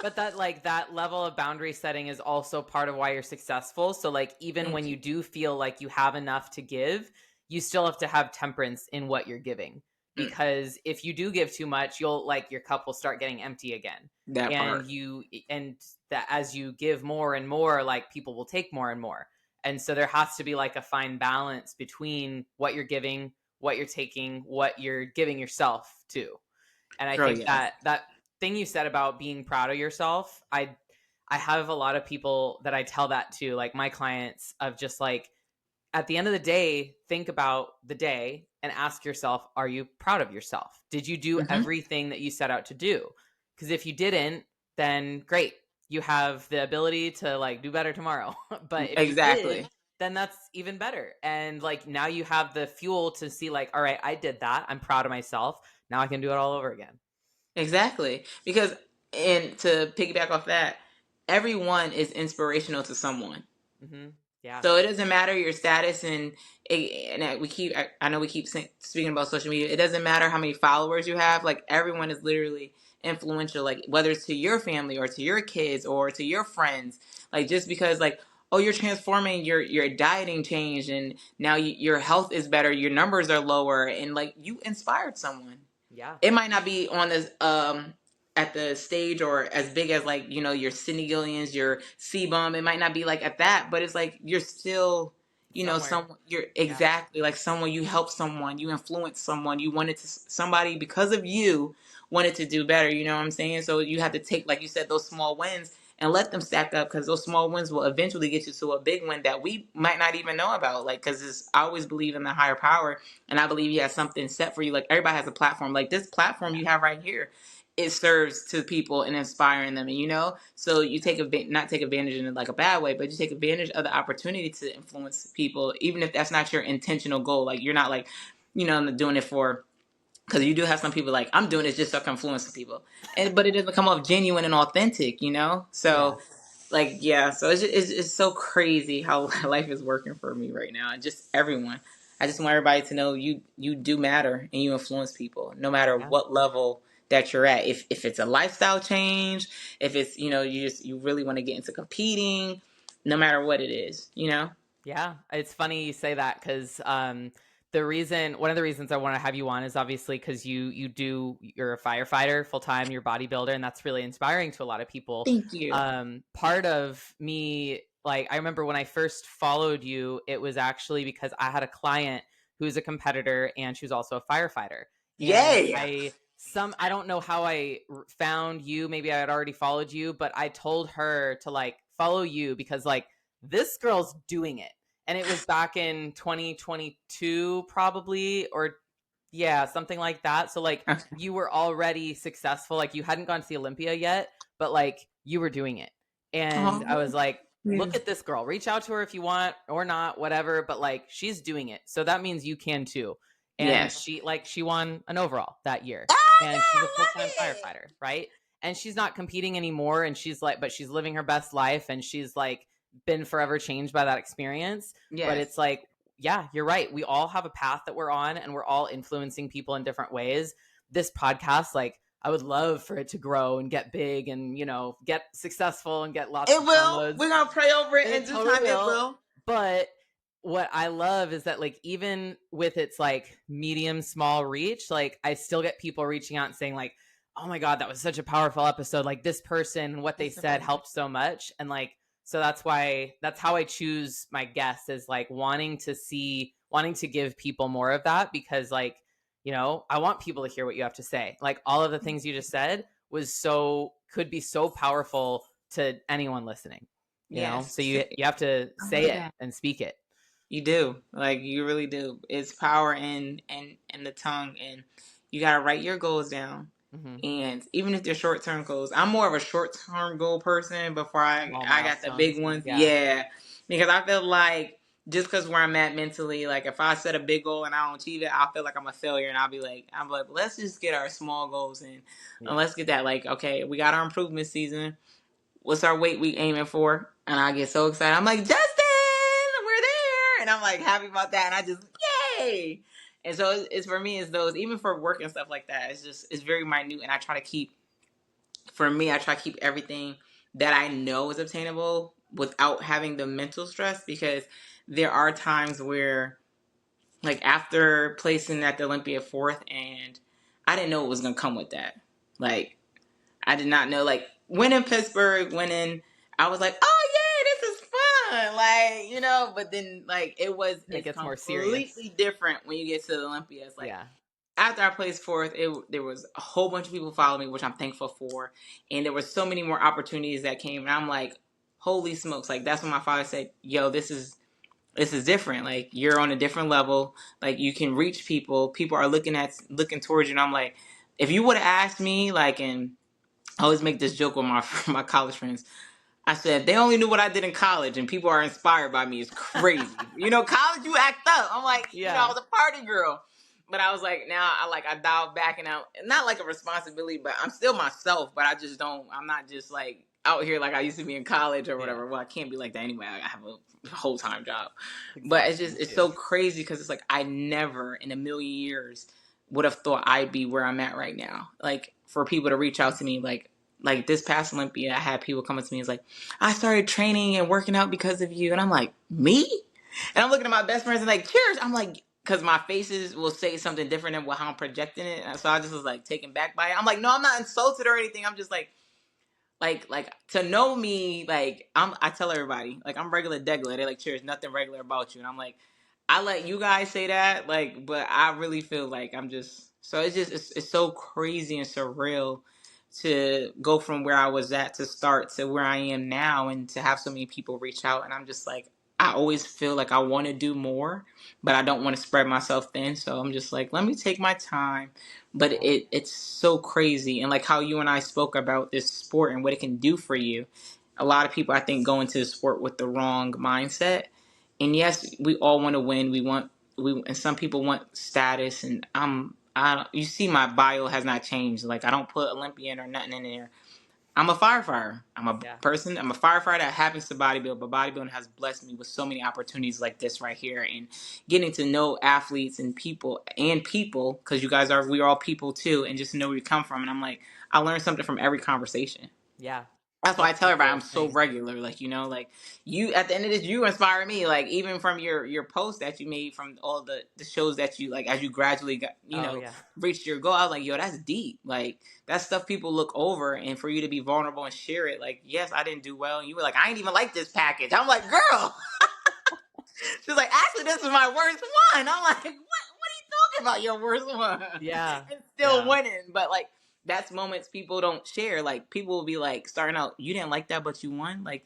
But that level of boundary setting is also part of why you're successful. So like even when Thank you you. do feel like you have enough to give, you still have to have temperance in what you're giving. Mm, Because if you do give too much, you'll like your cup will start getting empty again. that And part. that as you give more and more, like people will take more and more. And so there has to be like a fine balance between what you're giving, what you're taking, what you're giving yourself too. And I Girl, think yes. that thing you said about being proud of yourself, I I have a lot of people that I tell that to, like my clients, of just like, at the end of the day, think about the day and ask yourself, are you proud of yourself? Did you do Hmm. everything that you set out to do? Because if you didn't, then great. You have the ability to like do better tomorrow. But if you did, Exactly. then that's even better. And like now you have the fuel to see like, all right, I did that. I'm proud of myself. Now I can do it all over again. Exactly. Because, and to piggyback off that, everyone is inspirational to someone. Mm-hmm. Yeah. So it doesn't matter your status, I know we keep speaking about social media. It doesn't matter how many followers you have. Like everyone is literally influential. Like whether it's to your family or to your kids or to your friends. Like just because like, oh, you're transforming, your dieting changed, and now your health is better. Your numbers are lower, and like you inspired someone. Yeah. It might not be on this at the stage or as big as like your Cindy Gillians, your C-Bum. It might not be like at that, but it's like you're still Somewhere. someone. You're Yeah. exactly like someone. You help someone, you influence someone, you wanted to somebody because of you wanted to do better. You know what I'm saying? So you have to take, like you said, those small wins and let them stack up, because those small wins will eventually get you to a big win that we might not even know about. Like, because I always believe in the higher power, and I believe he has something set for you. Like everybody has a platform. Like this platform you have right here, it serves to people and inspiring them. And so you take not take advantage in like a bad way, but you take advantage of the opportunity to influence people, even if that's not your intentional goal. Like you're not like doing it for, because you do have some people like, I'm doing this just so I can influence people, but it doesn't come off genuine and authentic. So Yes. like, yeah, so it's so crazy how life is working for me right now, and just everyone. I just want everybody to know you do matter, and you influence people no matter Yeah. what level that you're at. If it's a lifestyle change, if it's you really want to get into competing, no matter what it is. Yeah, it's funny you say that because one of the reasons I want to have you on is obviously because you're a firefighter full time, you're a bodybuilder, and that's really inspiring to a lot of people. Thank you. Part of me, like I remember when I first followed you, it was actually because I had a client who's a competitor and she was also a firefighter, and Yay. I don't know how found you. Maybe I had already followed you, but I told her to like follow you because like this girl's doing it. And it was back in 2022 probably, or yeah, something like that. So like Okay. you were already successful, like you hadn't gone to the Olympia yet, but like you were doing it. And I Oh, was like, yeah. look at this girl, reach out to her if you want or not, whatever, but like she's doing it, so that means you can too. And Yes. she won an overall that year, Ah, and she's a yeah, I full-time love it. firefighter, right? And she's not competing anymore, and she's like, but she's living her best life, and she's like been forever changed by that experience. But Yes. it's like, yeah, you're right, we all have a path that we're on, and we're all influencing people in different ways. This podcast, like I would love for it to grow and get big and get successful and get lots It of will. downloads. We're gonna pray over it And in it due totally time. It will. will. But what I love is that like even with its like medium small reach, like I still get people reaching out and saying like, "Oh my god, that was such a powerful episode. Like this person, what they That's said amazing. helped so much." And like so that's how I choose my guests, is like wanting to give people more of that, because like, I want people to hear what you have to say. Like all of the things you just said could be so powerful to anyone listening. Yes. So you have to I say love it that. and speak it. You do. Like you really do. It's power in the tongue, and you gotta write your goals down. Hmm. And even if they're short term goals, I'm more of a short term goal person before I Small I got the big milestones. ones. Yeah. Yeah, because I feel like just because where I'm at mentally, like if I set a big goal and I don't achieve it, I feel like I'm a failure, and I'm like, let's just get our small goals in, and Yeah. let's get that. Like, okay, we got our improvement season. What's our weight we aiming for? And I get so excited. I'm like, Justin, we're there, and I'm like happy about that, and I just yay. And so it's for me, it's those, even for work and stuff like that. It's very minute, and I try to keep, for me, I try to keep everything that I know is obtainable without having the mental stress, because there are times where, like after placing at the Olympia fourth, and I didn't know what was gonna come with that. Like I did not know. Like winning Pittsburgh, winning, I was like, oh yeah, this is fun. Like But then like And it it's gets more serious. completely different when you get to the Olympia. It's like Yeah. after I placed fourth, there was a whole bunch of people following me, which I'm thankful for. And there were so many more opportunities that came. And I'm like, holy smokes. Like, that's when my father said, yo, this is different. Like, you're on a different level. Like, you can reach people. People are looking towards you. And I'm like, if you would have asked me, like, and I always make this joke with my college friends. I said, if they only knew what I did in college and people are inspired by me, it's crazy. College, you act up. I'm like, I Yeah. was a party girl. But I was like, now I dialed back and out. Not like a responsibility, but I'm still myself. But I'm not just like out here like I used to be in college or Yeah. whatever. Well, I can't be like that anyway. I have a whole-time job. But Exactly. it's so crazy because it's like I never in a million years would have thought I'd be where I'm at right now. Like, for people to reach out to me, like this past Olympia, I had people coming to me. It's like, I started training and working out because of you. And I'm like, me? And I'm looking at my best friends and like, cheers. I'm like, because my faces will say something different than how I'm projecting it. And so I just was like taken back by it. I'm like, no, I'm not insulted or anything. I'm just like to know me, like I tell everybody, like I'm regular degular. They're like, cheers, nothing regular about you. And I'm like, I let you guys say that, like, but I really feel like I'm just so it's so crazy and surreal to go from where I was at to start to where I am now and to have so many people reach out. And I'm just like, I always feel like I want to do more, but I don't want to spread myself thin. So I'm just like, let me take my time. But Yeah. it's so crazy. And like how you and I spoke about this sport and what it can do for you. A lot of people, I think, go into the sport with the wrong mindset. And yes, we all want to win. And some people want status. And you see, my bio has not changed. Like, I don't put Olympian or nothing in there. I'm a firefighter. I'm a Yeah. person. I'm a firefighter that happens to bodybuild, but bodybuilding has blessed me with so many opportunities like this right here, and getting to know athletes and people, because we're all people too, and just to know where you come from. And I'm like, I learned something from every conversation. Yeah. That's why I That's tell the everybody I'm coolest so thing. regular. Like, like you at the end of this, you inspire me. Like, even from your post that you made from all the shows that you like as you gradually got, Oh yeah. reached your goal. I was like, yo, that's deep. Like, that's stuff people look over, and for you to be vulnerable and share it. Like, yes, I didn't do well. And you were like, I ain't even like this package. I'm like, girl. She's like, actually, this is my worst one. I'm like, what? What are you talking about? Your worst one? Yeah. And still Yeah. winning, but like that's moments people don't share. Like, people will be like starting out, you didn't like that, but you won. Like,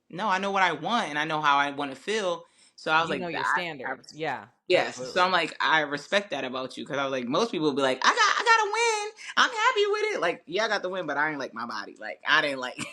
no, I know what I want and I know how I want to feel. So I was You know like, your standard. Yeah, yes. So I'm absolutely. like, I respect that about you, because I was like, most people will be like, I gotta win. I'm happy with it. Like, yeah, I got the win, but I ain't like my body. Like, I didn't like.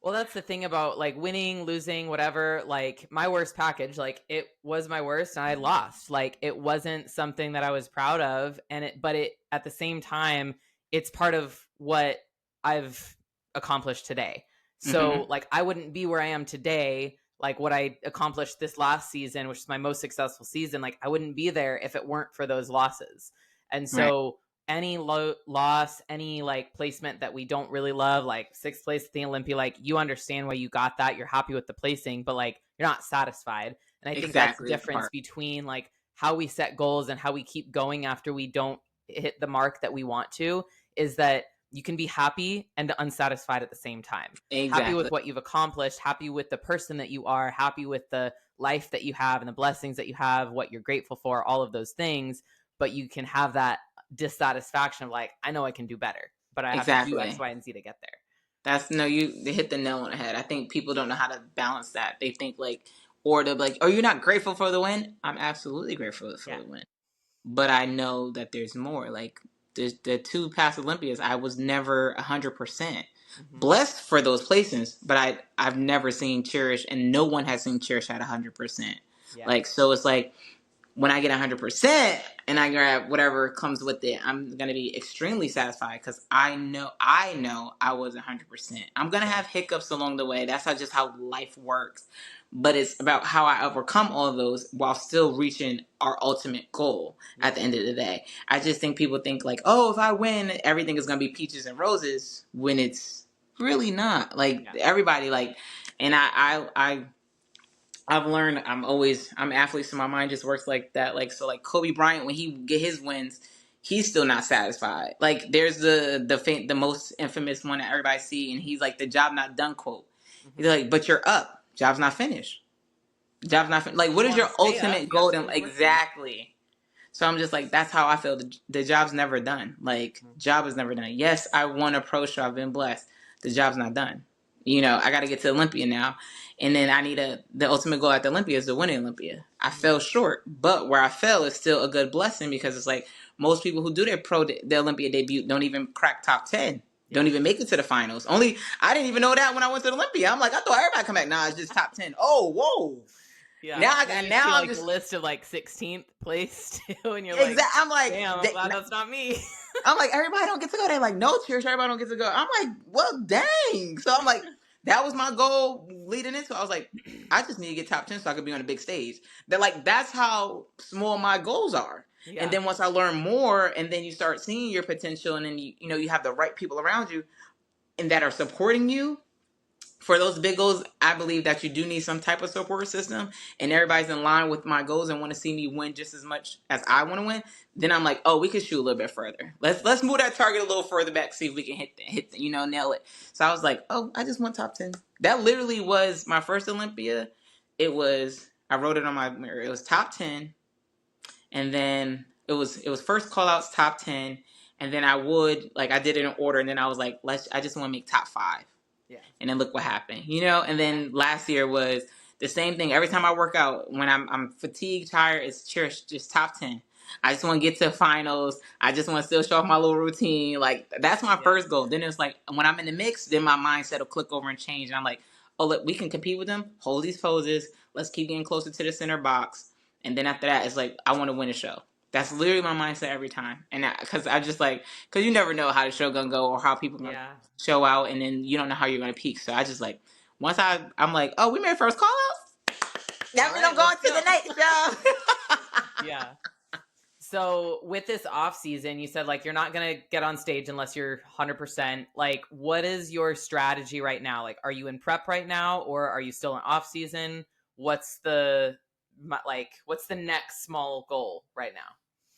Well, that's the thing about like winning, losing, whatever. Like my worst package, like it was my worst and I lost. Like it wasn't something that I was proud of. But at the same time, it's part of what I've accomplished today. Mm-hmm. So like I wouldn't be where I am today, like what I accomplished this last season, which is my most successful season. Like I wouldn't be there if it weren't for those losses. And Right. so any loss, any like placement that we don't really love, like sixth place at the Olympia, like you understand why you got that. You're happy with the placing, but like you're not satisfied. And I think that's the Exactly. That's the difference part. between like how we set goals and how we keep going after we don't hit the mark that we want to, is that you can be happy and unsatisfied at the same time. Happy with Exactly. what you've accomplished, happy with the person that you are, happy with the life that you have and the blessings that you have, what you're grateful for, all of those things. But you can have that dissatisfaction of like, I know I can do better, but I have to do X, Exactly. Y, and Z to get there. That's no, you hit the nail on the head. I think people don't know how to balance that. They think like, or they're like, "Are you not grateful for the win?" I'm absolutely grateful for Yeah. the win, but I know that there's more. Like the two past Olympias, I was never 100% Mm-hmm. blessed for those placements, but I've never seen Cherish, and no one has seen Cherish at 100%. Yeah. Like, so it's like, when I get 100% and I grab whatever comes with it, I'm going to be extremely satisfied, because I know I was 100%. I'm going to Yeah. have hiccups along the way. That's just how life works. But it's about how I overcome all of those while still reaching our ultimate goal Yeah. at the end of the day. I just think people think like, oh, if I win, everything is going to be peaches and roses, when it's really not. Like, Yeah. everybody, like, and I've learned I'm athlete, so my mind just works like that. Like, so like Kobe Bryant, when he get his wins, he's still not satisfied. Like, there's the most infamous one that everybody see, and he's like, the job not done quote. Mm-hmm. He's like, but you're up. Job's not finished. Job's not finished. Like, If what you is want your to stay up, ultimate you have goal? to keep pushing. Exactly. So I'm just like, that's how I feel. The job's never done. Like, job is never done. Yes, I won a pro show. I've been blessed. The job's not done. You know, I got to get to Olympia now. And then I need the ultimate goal at the Olympia is to win Olympia. I fell short, but where I fell is still a good blessing, because it's like most people who do their the Olympia debut don't even crack top 10. Don't even make it to the finals. Only, I didn't even know that when I went to the Olympia. I'm like, I thought everybody come back. Nah, it's just top 10. Oh, whoa. Yeah. Now Then you now see I'm like just the list of like 16th place too, and you're like, exactly. I'm like, damn, I'm glad that's not me. I'm like, everybody don't get to go. They're like, no, Cherish, everybody don't get to go. I'm like, well, dang. So I'm like, that was my goal leading into it. I was like, I just need to get top 10 so I could be on a big stage. They're like, that's how small my goals are. Yeah. And then once I learn more, and then you start seeing your potential, and then you know you have the right people around you and that are supporting you for those big goals. I believe that you do need some type of support system, and everybody's in line with my goals and want to see me win just as much as I want to win. Then I'm like, oh, we could shoot a little bit further. Let's move that target a little further back, see if we can nail it. So I was like, oh, I just want top 10. That literally was my first Olympia. I wrote it on my mirror. It was top 10, and then it was first call outs top 10, and then I did it in order, and then I was like, I just want to make top 5. Yeah. And then look what happened, you know? And then last year was the same thing. Every time I work out, when I'm fatigued, tired, it's Cherish, just top 10. I just want to get to finals. I just want to still show off my little routine. Like, that's my first goal. Then it's like, when I'm in the mix, then my mindset will click over and change. And I'm like, oh, look, we can compete with them. Hold these poses. Let's keep getting closer to the center box. And then after that, it's like, I want to win a show. That's literally my mindset every time. And because I just like, because you never know how the show gonna go or how people gonna show out, and then you don't know how you're gonna peak. So I just like, once I'm like, oh, we made first call outs. That means I'm going to the next show. Yeah. So with this off season, you said like you're not gonna get on stage unless you're 100%. Like, what is your strategy right now? Like, are you in prep right now, or are you still in off season? What's the next small goal right now?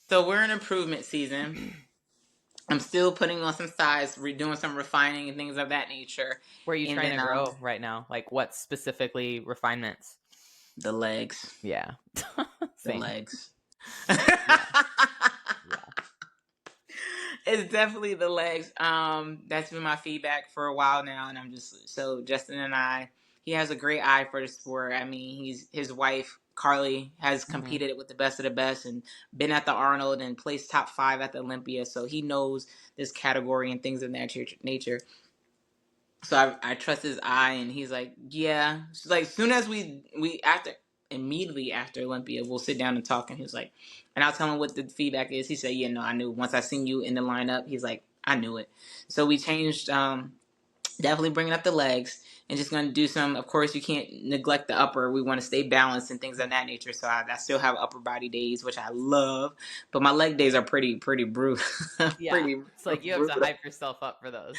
So we're in improvement season. I'm still putting on some size, doing some refining and things of that nature. Where are you trying to grow right now? Like, what specifically refinements? The legs. Yeah. The legs. Yeah. It's definitely the legs. That's been my feedback for a while now, and I'm just so Justin and he has a great eye for the sport. I mean, his wife Carly has competed with the best of the best and been at the Arnold and placed top 5 at the Olympia, so he knows this category and things of that nature. So I trust his eye, and he's like, yeah. So like, soon as immediately after Olympia, we'll sit down and talk, and he's like, and I'll tell him what the feedback is. He said, yeah, no, I knew. Once I seen you in the lineup, he's like, I knew it. So we changed, definitely bringing up the legs, and just going to do some, of course, you can't neglect the upper. We want to stay balanced and things of that nature. So I still have upper body days, which I love, but my leg days are pretty brutal. Yeah. It's like you have to hype yourself up for those.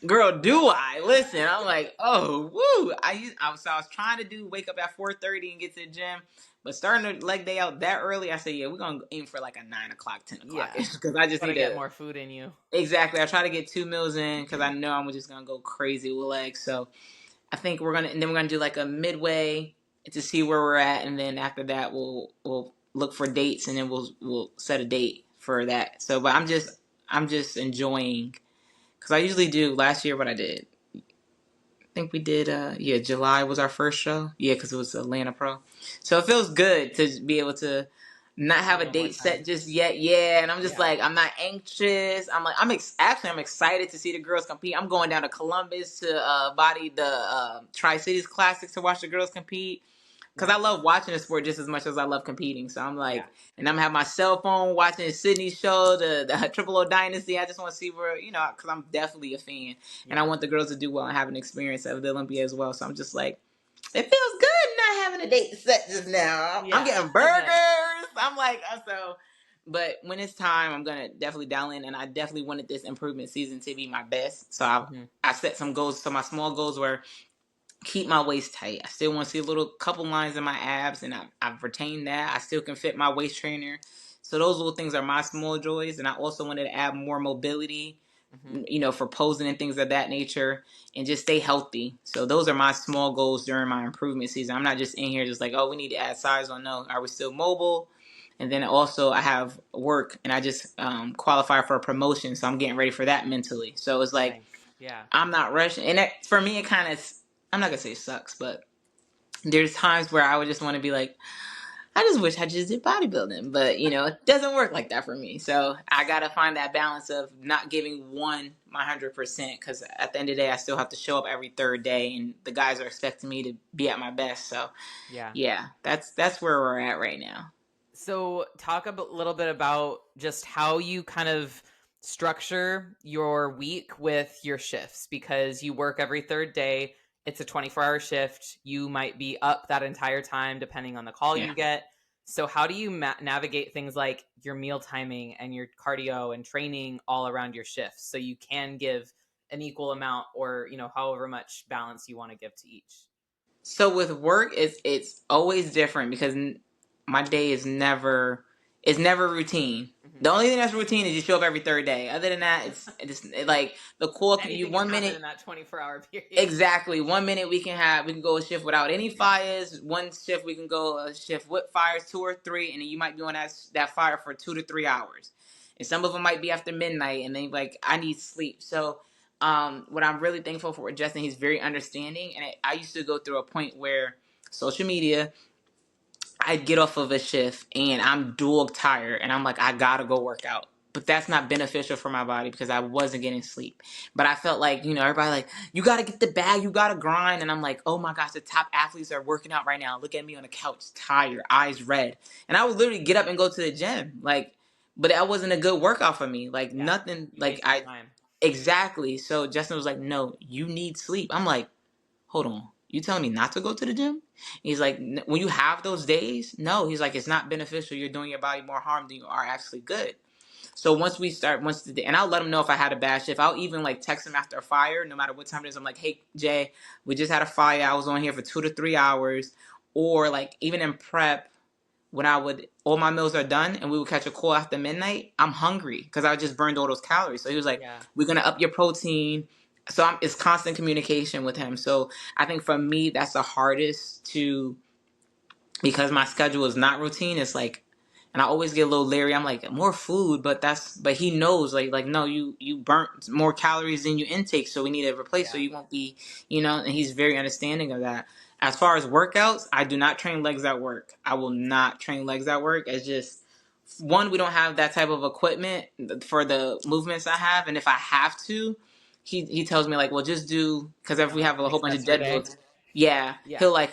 Girl, do I? Listen, I'm like, oh, woo. I was trying to wake up at 4:30 and get to the gym, but starting the leg day out that early, I said, yeah, we're going to aim for like a 9 o'clock, 10 o'clock. Yeah. Because I just need to get more food in you. Exactly. I try to get 2 meals in because I know I'm just going to go crazy with legs. So I think we're going to do like a midway to see where we're at. And then after that, we'll look for dates, and then we'll set a date for that. So, but I'm just enjoying, because I usually do. Last year, what I did, I think we did, July was our first show. Yeah, because it was Atlanta Pro. So it feels good to be able to not have a date set just yet. Yeah, and I'm just like, I'm not anxious. I'm like, I'm excited to see the girls compete. I'm going down to Columbus to body the Tri-Cities Classics to watch the girls compete. Because I love watching the sport just as much as I love competing. So I'm like, and I'm having my cell phone watching Sydney's show, the Triple O Dynasty. I just want to see where, because I'm definitely a fan. Yeah. And I want the girls to do well and have an experience of the Olympia as well. So I'm just like, it feels good not having a date set just now. I'm getting burgers. I'm like, but when it's time, I'm going to definitely dial in. And I definitely wanted this improvement season to be my best. So I set some goals. So my small goals were, keep my waist tight. I still want to see a little couple lines in my abs, and I've retained that. I still can fit my waist trainer. So those little things are my small joys. And I also wanted to add more mobility, for posing and things of that nature, and just stay healthy. So those are my small goals during my improvement season. I'm not just in here just like, oh, we need to add size. Or no, are we still mobile? And then also I have work, and I just qualify for a promotion, so I'm getting ready for that mentally. So it's like Nice. Yeah. I'm not rushing, and for me it kind of, I'm not gonna say it sucks, but there's times where I would just want to be like, I just wish I just did bodybuilding, but it doesn't work like that for me. So I gotta find that balance of not giving one my 100%, because at the end of the day, I still have to show up every third day, and the guys are expecting me to be at my best. So Yeah. yeah, that's where we're at right now. So talk a little bit about just how you kind of structure your week with your shifts, because you work every third day. It's a 24-hour shift. You might be up that entire time depending on the call Yeah. you get. So how do you navigate things like your meal timing and your cardio and training all around your shifts so you can give an equal amount, or however much balance you want to give to each? So with work, it's always different because my day is never routine. Mm-hmm. The only thing that's routine is you show up every third day. Other than that, like the core. You Anything can one happen minute. in that 24-hour period. Exactly. 1 minute we can go a shift without any fires. One shift we can go a shift with fires, 2 or 3, and then you might be on that fire for 2 to 3 hours. And some of them might be after midnight, and then like I need sleep. So what I'm really thankful for with Justin, he's very understanding. And I used to go through a point where social media, I'd get off of a shift and I'm dog tired, and I'm like, I gotta go work out. But that's not beneficial for my body because I wasn't getting sleep. But I felt like, everybody like, you gotta get the bag, you gotta grind. And I'm like, oh my gosh, the top athletes are working out right now. Look at me on the couch, tired, eyes red. And I would literally get up and go to the gym. Like, but that wasn't a good workout for me. Like Yeah. nothing, You like waste your time. exactly. So Justin was like, no, you need sleep. I'm like, hold on, you telling me not to go to the gym? He's like, when you have those days, no. He's like, it's not beneficial. You're doing your body more harm than you are actually good. So once the day, and I'll let him know if I had a bad shift. I'll even like text him after a fire, no matter what time it is. I'm like, hey Jay, we just had a fire. I was on here for 2 to 3 hours, or like even in prep, when all my meals are done and we would catch a call after midnight, I'm hungry because I just burned all those calories. So he was like, Yeah. we're going to up your protein. So it's constant communication with him. So I think for me, that's the hardest because my schedule is not routine. It's like, and I always get a little leery. I'm like, more food, but he knows like, no, you burnt more calories than you intake. So we need to replace, so Yeah. you won't be, and he's very understanding of that. As far as workouts, I do not train legs at work. I will not train legs at work. It's just, one, we don't have that type of equipment for the movements I have. And if I have to, he tells me like, well, just do, because if we have a whole bunch of Accessory day. deadlifts, yeah, Yeah. he'll like,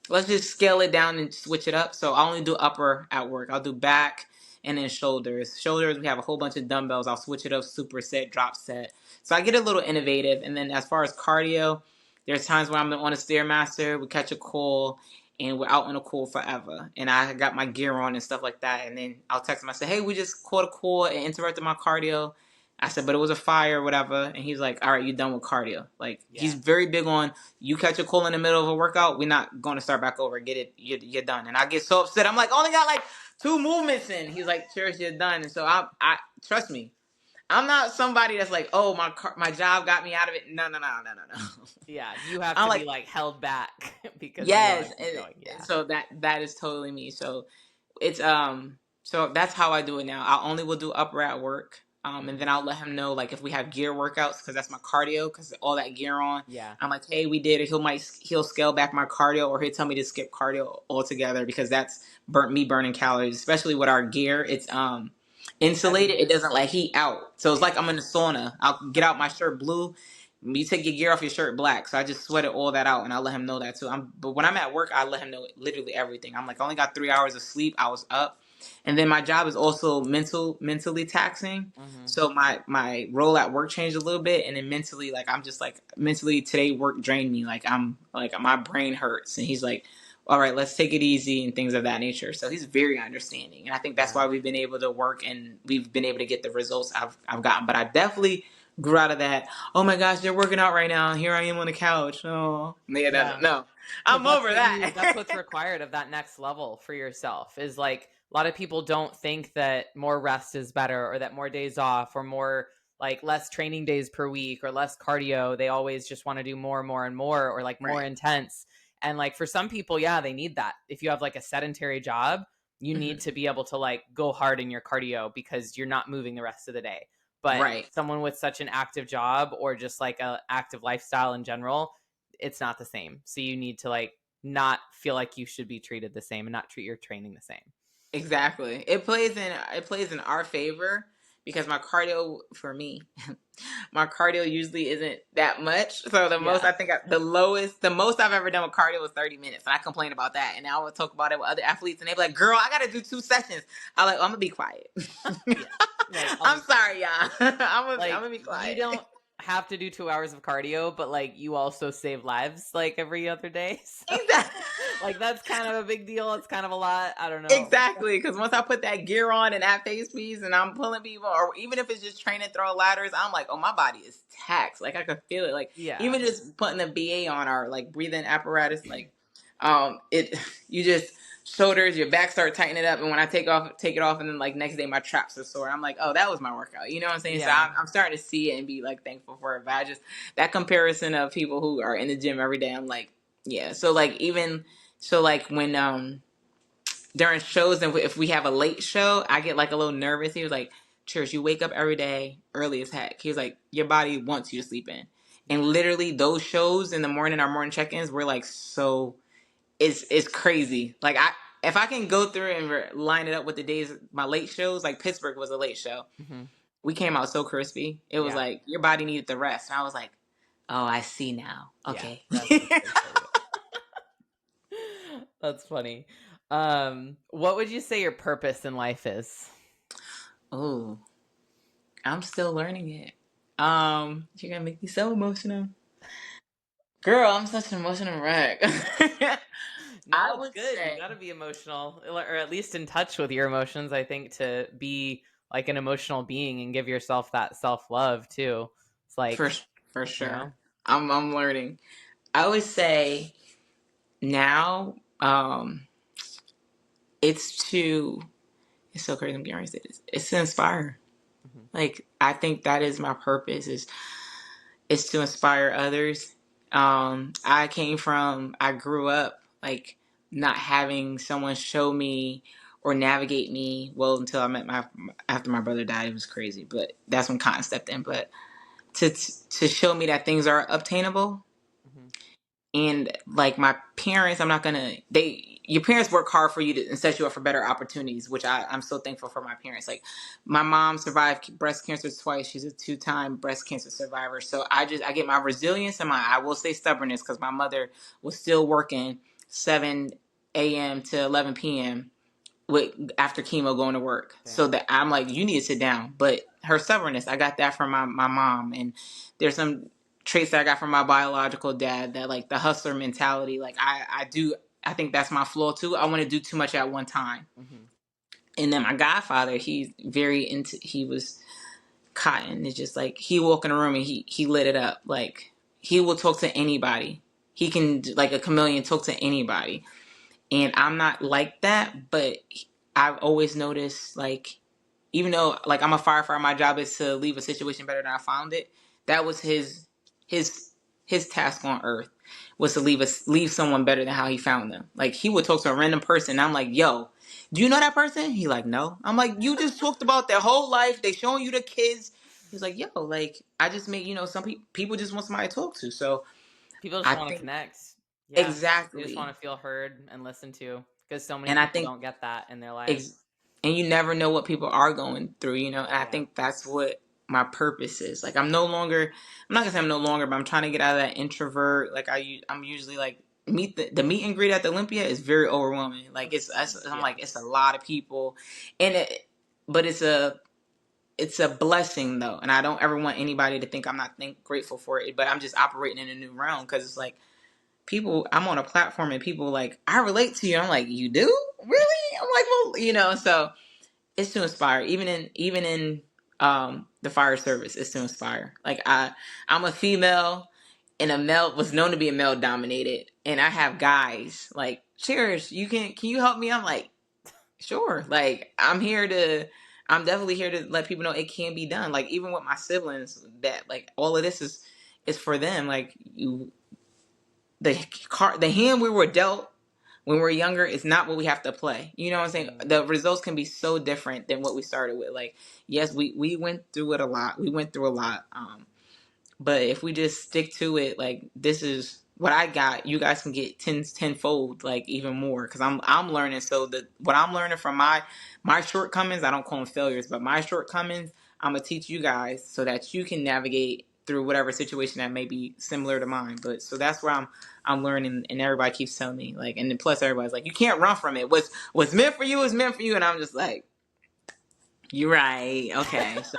let's just scale it down and switch it up. So I only do upper at work. I'll do back and then shoulders. Shoulders, we have a whole bunch of dumbbells. I'll switch it up, superset, drop set. So I get a little innovative. And then as far as cardio, there's times when I'm on a Stairmaster, we catch a call, and we're out on a call forever. And I got my gear on and stuff like that. And then I'll text him. I say, hey, we just caught a call and interrupted my cardio. I said, but it was a fire or whatever. And he's like, all right, you're done with cardio. Like, he's Yeah. very big on, you catch a cold in the middle of a workout, we're not going to start back over. Get it, you're done. And I get so upset. I'm like, only got like 2 movements in. He's like, Cherish, you're done. And so I trust me, I'm not somebody that's like, oh, my job got me out of it. No, no, no, no, no, no. Yeah. You have I'm to be like, like held back because you want yes. to keep going. Yeah. So that is totally me. So it's so that's how I do it now. I only will do upper at work. And then Mm-hmm. I'll let him know, like, if we have gear workouts, because that's my cardio, because all that gear on. Yeah. I'm like, hey, we did it. He'll scale back my cardio, or he'll tell me to skip cardio altogether, because that's burning calories, especially with our gear. It's Heavy. insulated. It doesn't let heat out, so it's Yeah. like I'm in a sauna. I'll get out my shirt blue. You take your gear off your shirt black, so I just sweated all that out, and I let him know that too. But when I'm at work, I let him know literally everything. I'm like, I only got 3 hours of sleep. I was up, and then my job is also mentally taxing. Mm-hmm. So my role at work changed a little bit, and then mentally, like, I'm just like, mentally today work drained me. Like, I'm like, my brain hurts, and he's like, all right, let's take it easy and things of that nature. So he's very understanding, and I think that's Yeah. why we've been able to work and we've been able to get the results I've gotten. But I definitely grew out of that. Oh my gosh, they're working out right now. Here I am on the couch. Oh, yeah, Yeah. no, Because I'm over that. that's what's required of that next level for yourself, is like a lot of people don't think that more rest is better, or that more days off, or more like less training days per week, or less cardio. They always just want to do more and more and more, or like more Right. intense. And like for some people, yeah, they need that. If you have like a sedentary job, you need to be able to like go hard in your cardio because you're not moving the rest of the day. But Right. someone with such an active job or just like a active lifestyle in general, it's not the same. So you need to like not feel like you should be treated the same and not treat your training the same. Exactly. It plays in our favor because my cardio for me, my cardio usually isn't that much. So the most Yeah. I think the most I've ever done with cardio was 30 minutes, and I complain about that. And I would talk about it with other athletes, and they be like, "Girl, I got to do 2 sessions." I'm like, "I'm gonna be quiet." Yeah. Like I'm sorry, y'all. I'm like gonna be you quiet. don't have to do 2 hours of cardio, but like you also save lives like every other day. So Exactly. like that's kind of a big deal. It's kind of a lot. I don't know. Exactly, because once I put that gear on and at face speeds and I'm pulling people, or even if it's just training throw ladders, I'm like, oh, my body is taxed. Like I could feel it. Like Yeah. even just putting the BA on our like breathing apparatus, like it you just shoulders, your back start tightening up, and when I take it off, and then like next day my traps are sore. I'm like, oh, that was my workout. You know what I'm saying? So Yeah. I'm starting to see it and be like thankful for it. But I just that comparison of people who are in the gym every day, I'm like, yeah. So like when during shows, and if we have a late show, I get like a little nervous. He was like, Cherish, you wake up every day early as heck. He was like, your body wants you to sleep in. And literally those shows in the morning, our morning check-ins, we're like, so it's crazy. Like if I can go through and line it up with the days, my late shows, like Pittsburgh was a late show. Mm-hmm. We came out so crispy. It was Yeah. like, your body needed the rest. And I was like, oh, I see now. Yeah. Okay. That's the case for you. That's funny. What would you say your purpose in life is? Oh, I'm still learning it. You're gonna make me so emotional. Girl, I'm such an emotional wreck. No, I it's would good. You say got to be emotional, or at least in touch with your emotions, I think, to be like an emotional being and give yourself that self-love too. It's for like, for you sure. know, I'm learning. I would say now, it's to it's so crazy I'm getting ready to say this. It's to inspire. mhm. Like I think that is my purpose is to inspire others. I grew up like not having someone show me or navigate me well until I met after my brother died. It was crazy, but that's when Cotton stepped in. But to show me that things are obtainable, Mhm. and like my parents, I'm not gonna they your parents work hard for you to and set you up for better opportunities, which I'm so thankful for my parents. Like my mom survived breast cancer twice. She's a 2-time breast cancer survivor. So I get my resilience and my, I will say, stubbornness, because my mother was still working 7 a.m. to 11 p.m. with after chemo going to work. So Damn. that I'm like, you need to sit down. But her stubbornness, I got that from my mom. And there's some traits that I got from my biological dad, that like the hustler mentality. Like I think that's my flaw too. I want to do too much at one time. Mhm. And then my godfather, he was Cotton. It's just like he walk in a room and he lit it up. Like he will talk to anybody. He can, like a chameleon, talk to anybody. And I'm not like that, but I've always noticed, like, even though like I'm a firefighter, my job is to leave a situation better than I found it. That was his his task on earth, was to leave someone better than how he found them. Like he would talk to a random person, and I'm like, yo, do you know that person? He like, no. I'm like, you just talked about their whole life. They showing you the kids. He's like, yo, like I just make, some people just want somebody to talk to. So People just I want to think connect. Yeah. They just want exactly, to feel heard and listened to because so many and I people think don't get that in their lives. Ex- and you never know what people are going through, and I Yeah. think that's what my purpose is. Like I'm not gonna say I'm no longer, but I'm trying to get out of that introvert. Like I'm usually like the meet and greet at the Olympia is very overwhelming. Like I'm Yeah. like, it's a lot of people, and but it's a blessing though, and I don't ever want anybody to think I'm not grateful for it. But I'm just operating in a new realm, because it's like people, I'm on a platform and people like, I relate to you. I'm like, you do? Really? I'm like, well, so it's to inspire. Even in the fire service, it's to inspire. Like I'm a female, and a male was known to be a male dominated, and I have guys like, Cherish, can you help me? I'm like, sure. Like I'm definitely here to let people know it can be done. Like even with my siblings, that like all of this is for them. Like the hand we were dealt when we're younger, it's not what we have to play. You know what I'm saying? Mm. The results can be so different than what we started with. Like, yes, we went through it a lot. We went through a lot. But if we just stick to it, like, this is what I got, you guys can get tenfold, like, even more. Because I'm learning. So what I'm learning from my shortcomings, I don't call them failures, but my shortcomings, I'm gonna teach you guys so that you can navigate through whatever situation that may be similar to mine. But so that's where I'm learning, and everybody keeps telling me, like, and then plus everybody's like, you can't run from it. What's meant for you is meant for you, and I'm just like, you're right, okay. So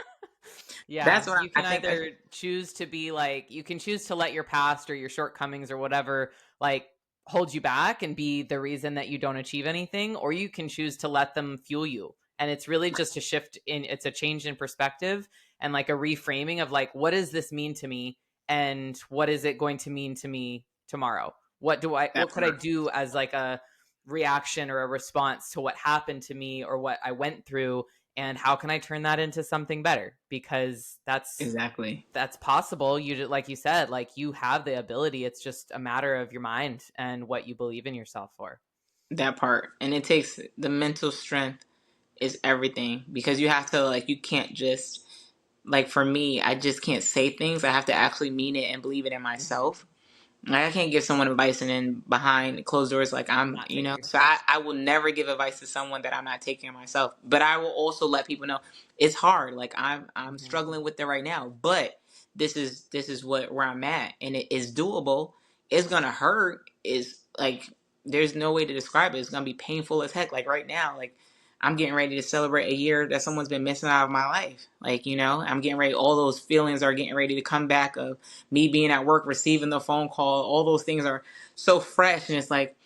Yeah, that's what you I can think. either choose to be like, you can choose to let your past or your shortcomings or whatever, like, hold you back and be the reason that you don't achieve anything, or you can choose to let them fuel you. And it's really just a shift in, it's a change in perspective and like a reframing of like, what does this mean to me? And what is it going to mean to me tomorrow? That What could I part. do as like a reaction or a response to what happened to me or what I went through, and how can I turn that into something better? Because Exactly. that's possible. You, like you said, like, you have the ability. It's just a matter of your mind and what you believe in yourself for. That part. And it takes the mental strength is everything, because you have to, like, you can't just, like, for me, I just can't say things. I have to actually mean it and believe it in Mm-hmm. myself. Like, I can't give someone advice and then behind closed doors, like, I'm, Not take it so yourself. I will never give advice to someone that I'm not taking myself. But I will also let people know it's hard. Like, I'm Mm-hmm. struggling with it right now, but this is where I'm at, and it is doable. It's gonna hurt. Is like, there's no way to describe it. It's gonna be painful as heck. Like right now, like, I'm getting ready to celebrate a year that someone's been missing out of my life. Like, I'm getting ready. All those feelings are getting ready to come back of me being at work, receiving the phone call. All those things are so fresh, and it's like,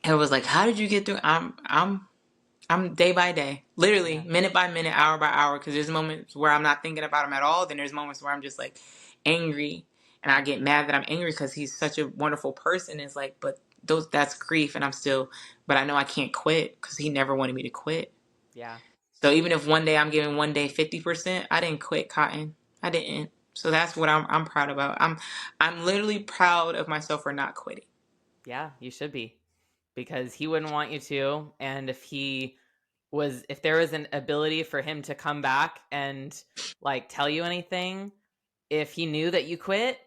it was like, how did you get through? I'm day by day, literally Yeah. minute by minute, hour by hour. Because there's moments where I'm not thinking about him at all. Then there's moments where I'm just like angry, and I get mad that I'm angry because he's such a wonderful person. It's like, but that's grief, and but I know I can't quit because he never wanted me to quit. Yeah. So even if one day I'm giving one day 50%, I didn't quit, Cotton. I didn't. So that's what I'm proud about. I'm literally proud of myself for not quitting. Yeah. You should be, because he wouldn't want you to. And if there was an ability for him to come back and like tell you anything, if he knew that you quit,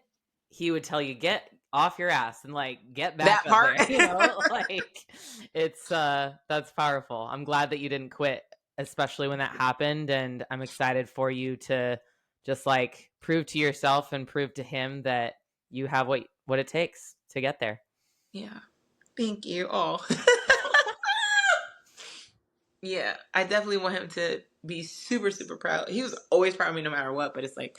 he would tell you, get off your ass and like get back That up part. there. Like, it's that's powerful. I'm glad that you didn't quit, especially when that happened, and I'm excited for you to just like prove to yourself and prove to him that you have what it takes to get there. Yeah. Thank you. Oh. Yeah, I definitely want him to be super, super proud. He was always proud of me no matter what, but it's like,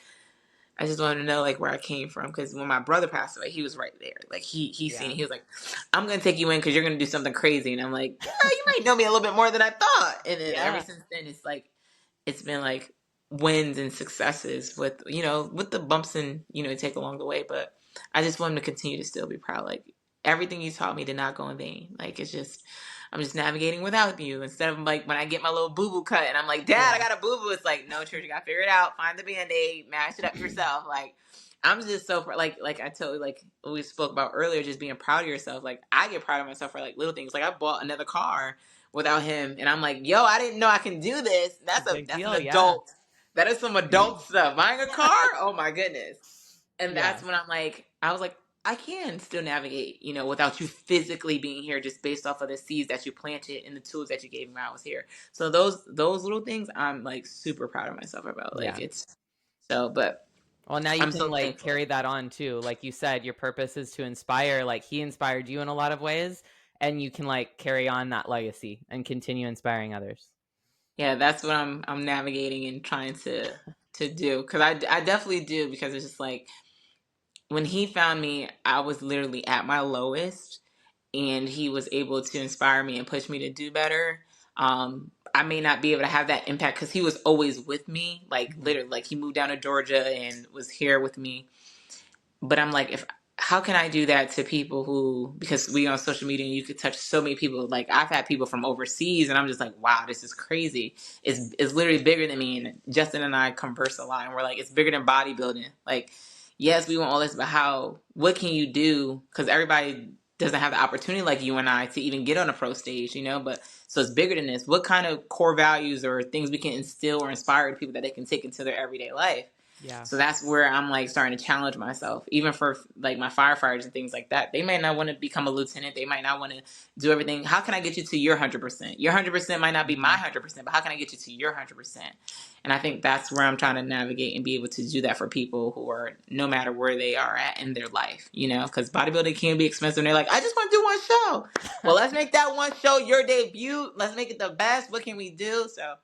I just wanted to know, like, where I came from, because when my brother passed away, he was right there. Like, he seen Yeah. it. He was like, I'm gonna take you in because you're gonna do something crazy, and I'm like, yeah, you might know me a little bit more than I thought. And then ever Yeah. since then, it's been like wins and successes with with the bumps and take along the way. But I just want him to continue to still be proud. Like, everything you taught me did not go in vain. Like, it's just, I'm just navigating without you, instead of like when I get my little boo boo cut and I'm like, Dad, I Yeah. got a boo boo. It's like, no, Church, you gotta figure it out. Find the band aid, mash it up yourself. Like, I'm just so like I told you, like we spoke about earlier, just being proud of yourself. Like, I get proud of myself for like little things. Like, I bought another car without him, and I'm like, yo, I didn't know I can do this. It's a That's big an deal. Yeah. adult. That is some adult stuff. Buying a car, oh my goodness. And Yeah. that's when I was like, I can still navigate, without you physically being here, just based off of the seeds that you planted and the tools that you gave me when I was here. So those little things, I'm like super proud of myself about. Like, Yeah. it's so, but Well, now you I'm can so like thankful. carry that on too. Like you said, your purpose is to inspire. Like, he inspired you in a lot of ways, and you can like carry on that legacy and continue inspiring others. Yeah, that's what I'm navigating and trying to do, because I definitely do, because it's just like, when he found me, I was literally at my lowest, and he was able to inspire me and push me to do better. I may not be able to have that impact because he was always with me, like Mhm. literally, like he moved down to Georgia and was here with me. But I'm like, if how can I do that to people who, because we on social media and you could touch so many people. Like, I've had people from overseas, and I'm just like, wow, this is crazy. It's literally bigger than me. And Justin and I converse a lot, and we're like, it's bigger than bodybuilding. Like, yes, we want all this, but what can you do? Because everybody doesn't have the opportunity like you and I to even get on a pro stage, but so it's bigger than this. What kind of core values or things we can instill or inspire people that they can take into their everyday life? Yeah. So that's where I'm like starting to challenge myself, even for like my firefighters and things like that. They might not want to become a lieutenant. They might not want to do everything. How can I get you to your 100%? Your 100% might not be my 100%, but how can I get you to your 100%? And I think that's where I'm trying to navigate and be able to do that for people who are no matter where they are at in their life, because bodybuilding can be expensive. And they're like, I just want to do one show. Well, let's make that one show your debut. Let's make it the best. What can we do? So,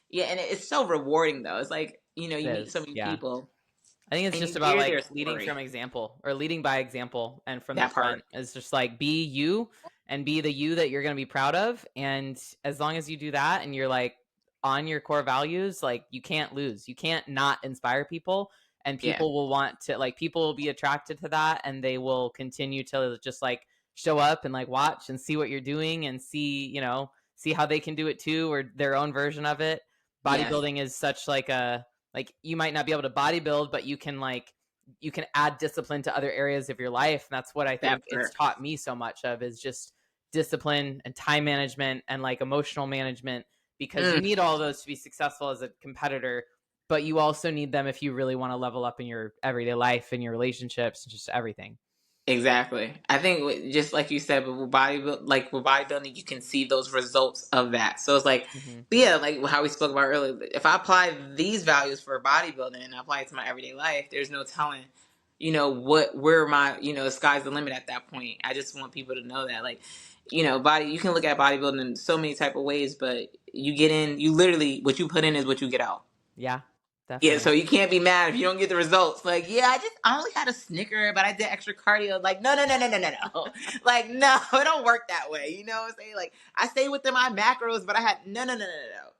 yeah, and it's so rewarding though. It's like, It you meet so is. many Yeah. people I think it's and just you about hear like their leading story. from example or leading by example and from the That front. part. It's just like be you and be the you that you're going to be proud of. And as long as you do that and you're like on your core values, like you can't lose. You can't not inspire people, and Yeah, people will want to, like, people will be attracted to that, and they will continue to just like show up and like watch and see what you're doing and see how they can do it too, or their own version of it. yes, Bodybuilding is such like you might not be able to bodybuild, but you can add discipline to other areas of your life. And that's what I that think it's part. taught me so much of, is just discipline and time management and like emotional management, because you Mm. need all of those to be successful as a competitor, but you also need them if you really want to level up in your everyday life and your relationships and just everything. Exactly. I think just like you said, but with bodybuilding, you can see those results of that. So it's like, Mm-hmm. but yeah, like how we spoke about earlier. If I apply these values for bodybuilding and I apply it to my everyday life, there's no telling, where my, the sky's the limit at that point. I just want people to know that, like, you can look at bodybuilding in so many type of ways, but you literally, what you put in is what you get out. Yeah, Yeah, so definitely. you can't be mad if you don't get the results. Like, yeah, I only had a Snicker, but I did extra cardio. Like, no, no, no, no, no, no, no. Like, no, it don't work that way. You know what I'm saying? Like, I stay within my macros, but I had no.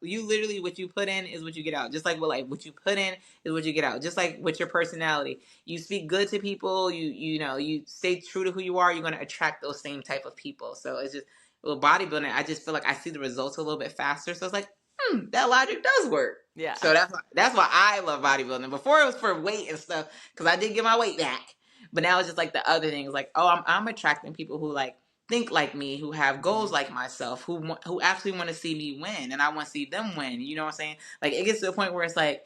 You literally, what you put in is what you get out. Just like what you put in is what you get out. Just like with your personality, you speak good to people. You stay true to who you are. You're gonna attract those same type of people. So it's just with bodybuilding, I just feel like I see the results a little bit faster. So it's like, that logic does work. Yeah. So that's why I love bodybuilding. Before it was for weight and stuff, because I did get my weight back. But now it's just like the other things, like, oh, I'm attracting people who like think like me, who have goals Mm-hmm. like myself, who actually want to see me win, and I want to see them win. You know what I'm saying? Like, it gets to the point where it's like,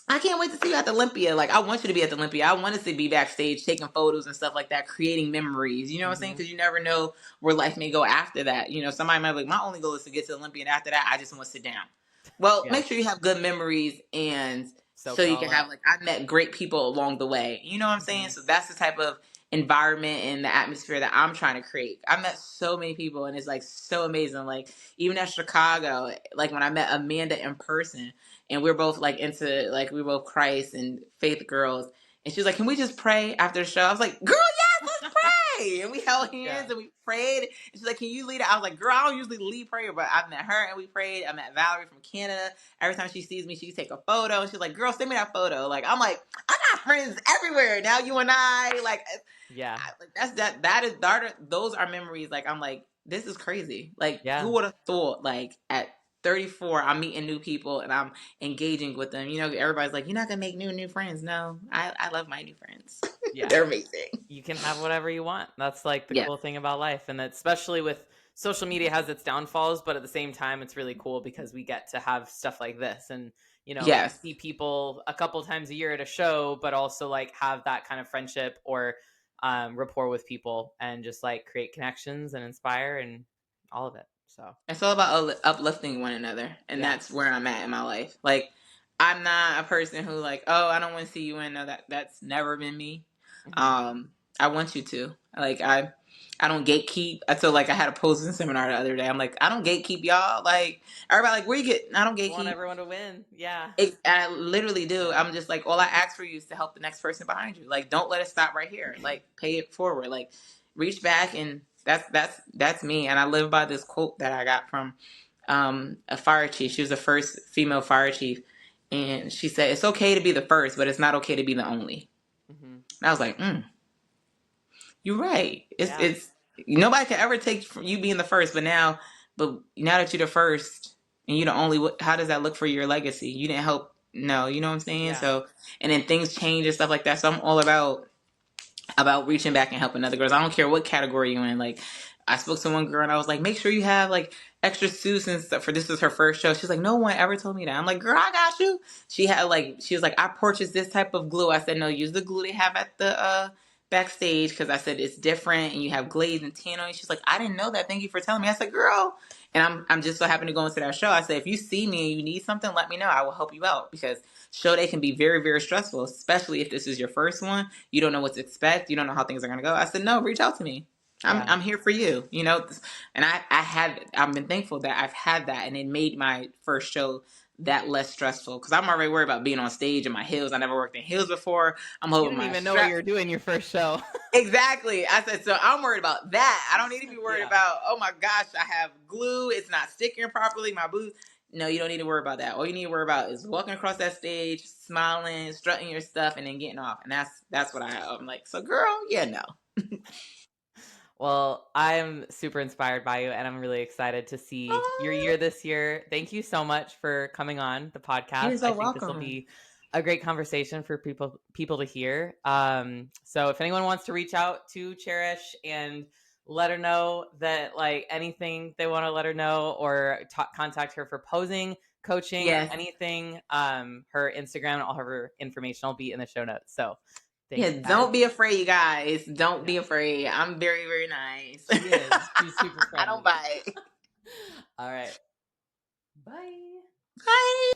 I can't wait to see you at the Olympia. Like, I want you to be at the Olympia. I want us to be backstage taking photos and stuff like that, creating memories. You know what I'm saying? Mm-hmm. Because you never know where life may go after that. Somebody might be like, my only goal is to get to the Olympia, and after that, I just want to sit down. Well, Yeah. make sure you have good memories, and so Soak it you all can have, up. like, I met great people along the way. You know what I'm saying? Mm-hmm. So that's the type of environment and the atmosphere that I'm trying to create. I met so many people, and it's like so amazing. Like, even at Chicago, like when I met Amanda in person, and we're both like into, like, we're both Christ and faith girls. And she was like, can we just pray after the show? I was like, girl, yes, let's pray. And we held Yeah. hands and we prayed. And she's like, can you lead it? I was like, girl, I don't usually lead prayer, but I met her and we prayed. I met Valerie from Canada. Every time she sees me, she take a photo. And she's like, girl, send me that photo. Like, I'm like, I got friends everywhere. Now you and I, like, Yeah. those are memories. Like, I'm like, this is crazy. Like, Yeah. who would have thought, like, at 34, I'm meeting new people and I'm engaging with them. Everybody's like, you're not gonna make new friends. No, I love my new friends. Yeah. They're amazing. You can have whatever you want. That's like the Yeah. cool thing about life. And that, especially with social media, has its downfalls, but at the same time, it's really cool because we get to have stuff like this and, Yes. see people a couple times a year at a show, but also like have that kind of friendship or rapport with people and just like create connections and inspire and all of it. So, It's all about uplifting one another, and yeah. that's where I'm at in my life. Like, I'm not a person who, like, oh, I don't want to see you win. No, that's never been me. Mm-hmm. I want you to. Like, I don't gatekeep. I feel like I had a posing seminar the other day. I'm like, I don't gatekeep y'all. Like, everybody, like, where you get? I don't You want gatekeep. everyone to win. Yeah. I literally do. Yeah. I'm just like, all I ask for you is to help the next person behind you. Like, don't let it stop right here. Like, pay it forward. Like, reach back, and that's me. And I live by this quote that I got from a fire chief. She was the first female fire chief, and she said, "It's okay to be the first, but it's not okay to be the only." Mm-hmm. And I was like, "You're right. Yeah. It's nobody can ever take from you being the first, but now that you're the first and you're the only, how does that look for your legacy? You didn't help. No, you know what I'm saying? Yeah. So, and then things change and stuff like that. So I'm all about about reaching back and helping other girls. I don't care what category you're in. Like, I spoke to one girl and I was like, make sure you have like extra suits and stuff for this is her first show. She's like, no one ever told me that. I'm like, girl, I got you. She was like, I purchased this type of glue. I said, no, use the glue they have at the backstage, because I said it's different and you have glaze and tan on it. She's like, I didn't know that. Thank you for telling me. I said, girl, and I'm just so happy to go into that show. I said, if you see me and you need something, let me know. I will help you out, because show day can be very, very stressful, especially if this is your first one. You don't know what to expect. You don't know how things are going to go. I said, no, reach out to me. I'm here for you, you know. And I've been thankful that I've had that, and it made my first show that less stressful, because I'm already worried about being on stage in my heels. I never worked in heels before. I'm You holding didn't my even know what strap. you were doing your first show. Exactly. I said, so I'm worried about that. I don't need to be worried Yeah. about, oh my gosh, I have glue. It's not sticking properly. My boots. No, you don't need to worry about that. All you need to worry about is walking across that stage, smiling, strutting your stuff, and then getting off. And that's what I'm like. So, girl, yeah, no. Well, I'm super inspired by you, and I'm really excited to see your year this year. Thank you so much for coming on the podcast. You're I so think this will welcome. be a great conversation for people to hear. So if anyone wants to reach out to Cherish and let her know that, like, anything they want to let her know, or contact her for posing, coaching, Yes. anything, her Instagram and all her information will be in the show notes. So thank Yeah, you, guys. don't be afraid, you guys. Don't be afraid. I'm very, very nice. She is. She's super friendly. I don't bite. All right. Bye. Bye.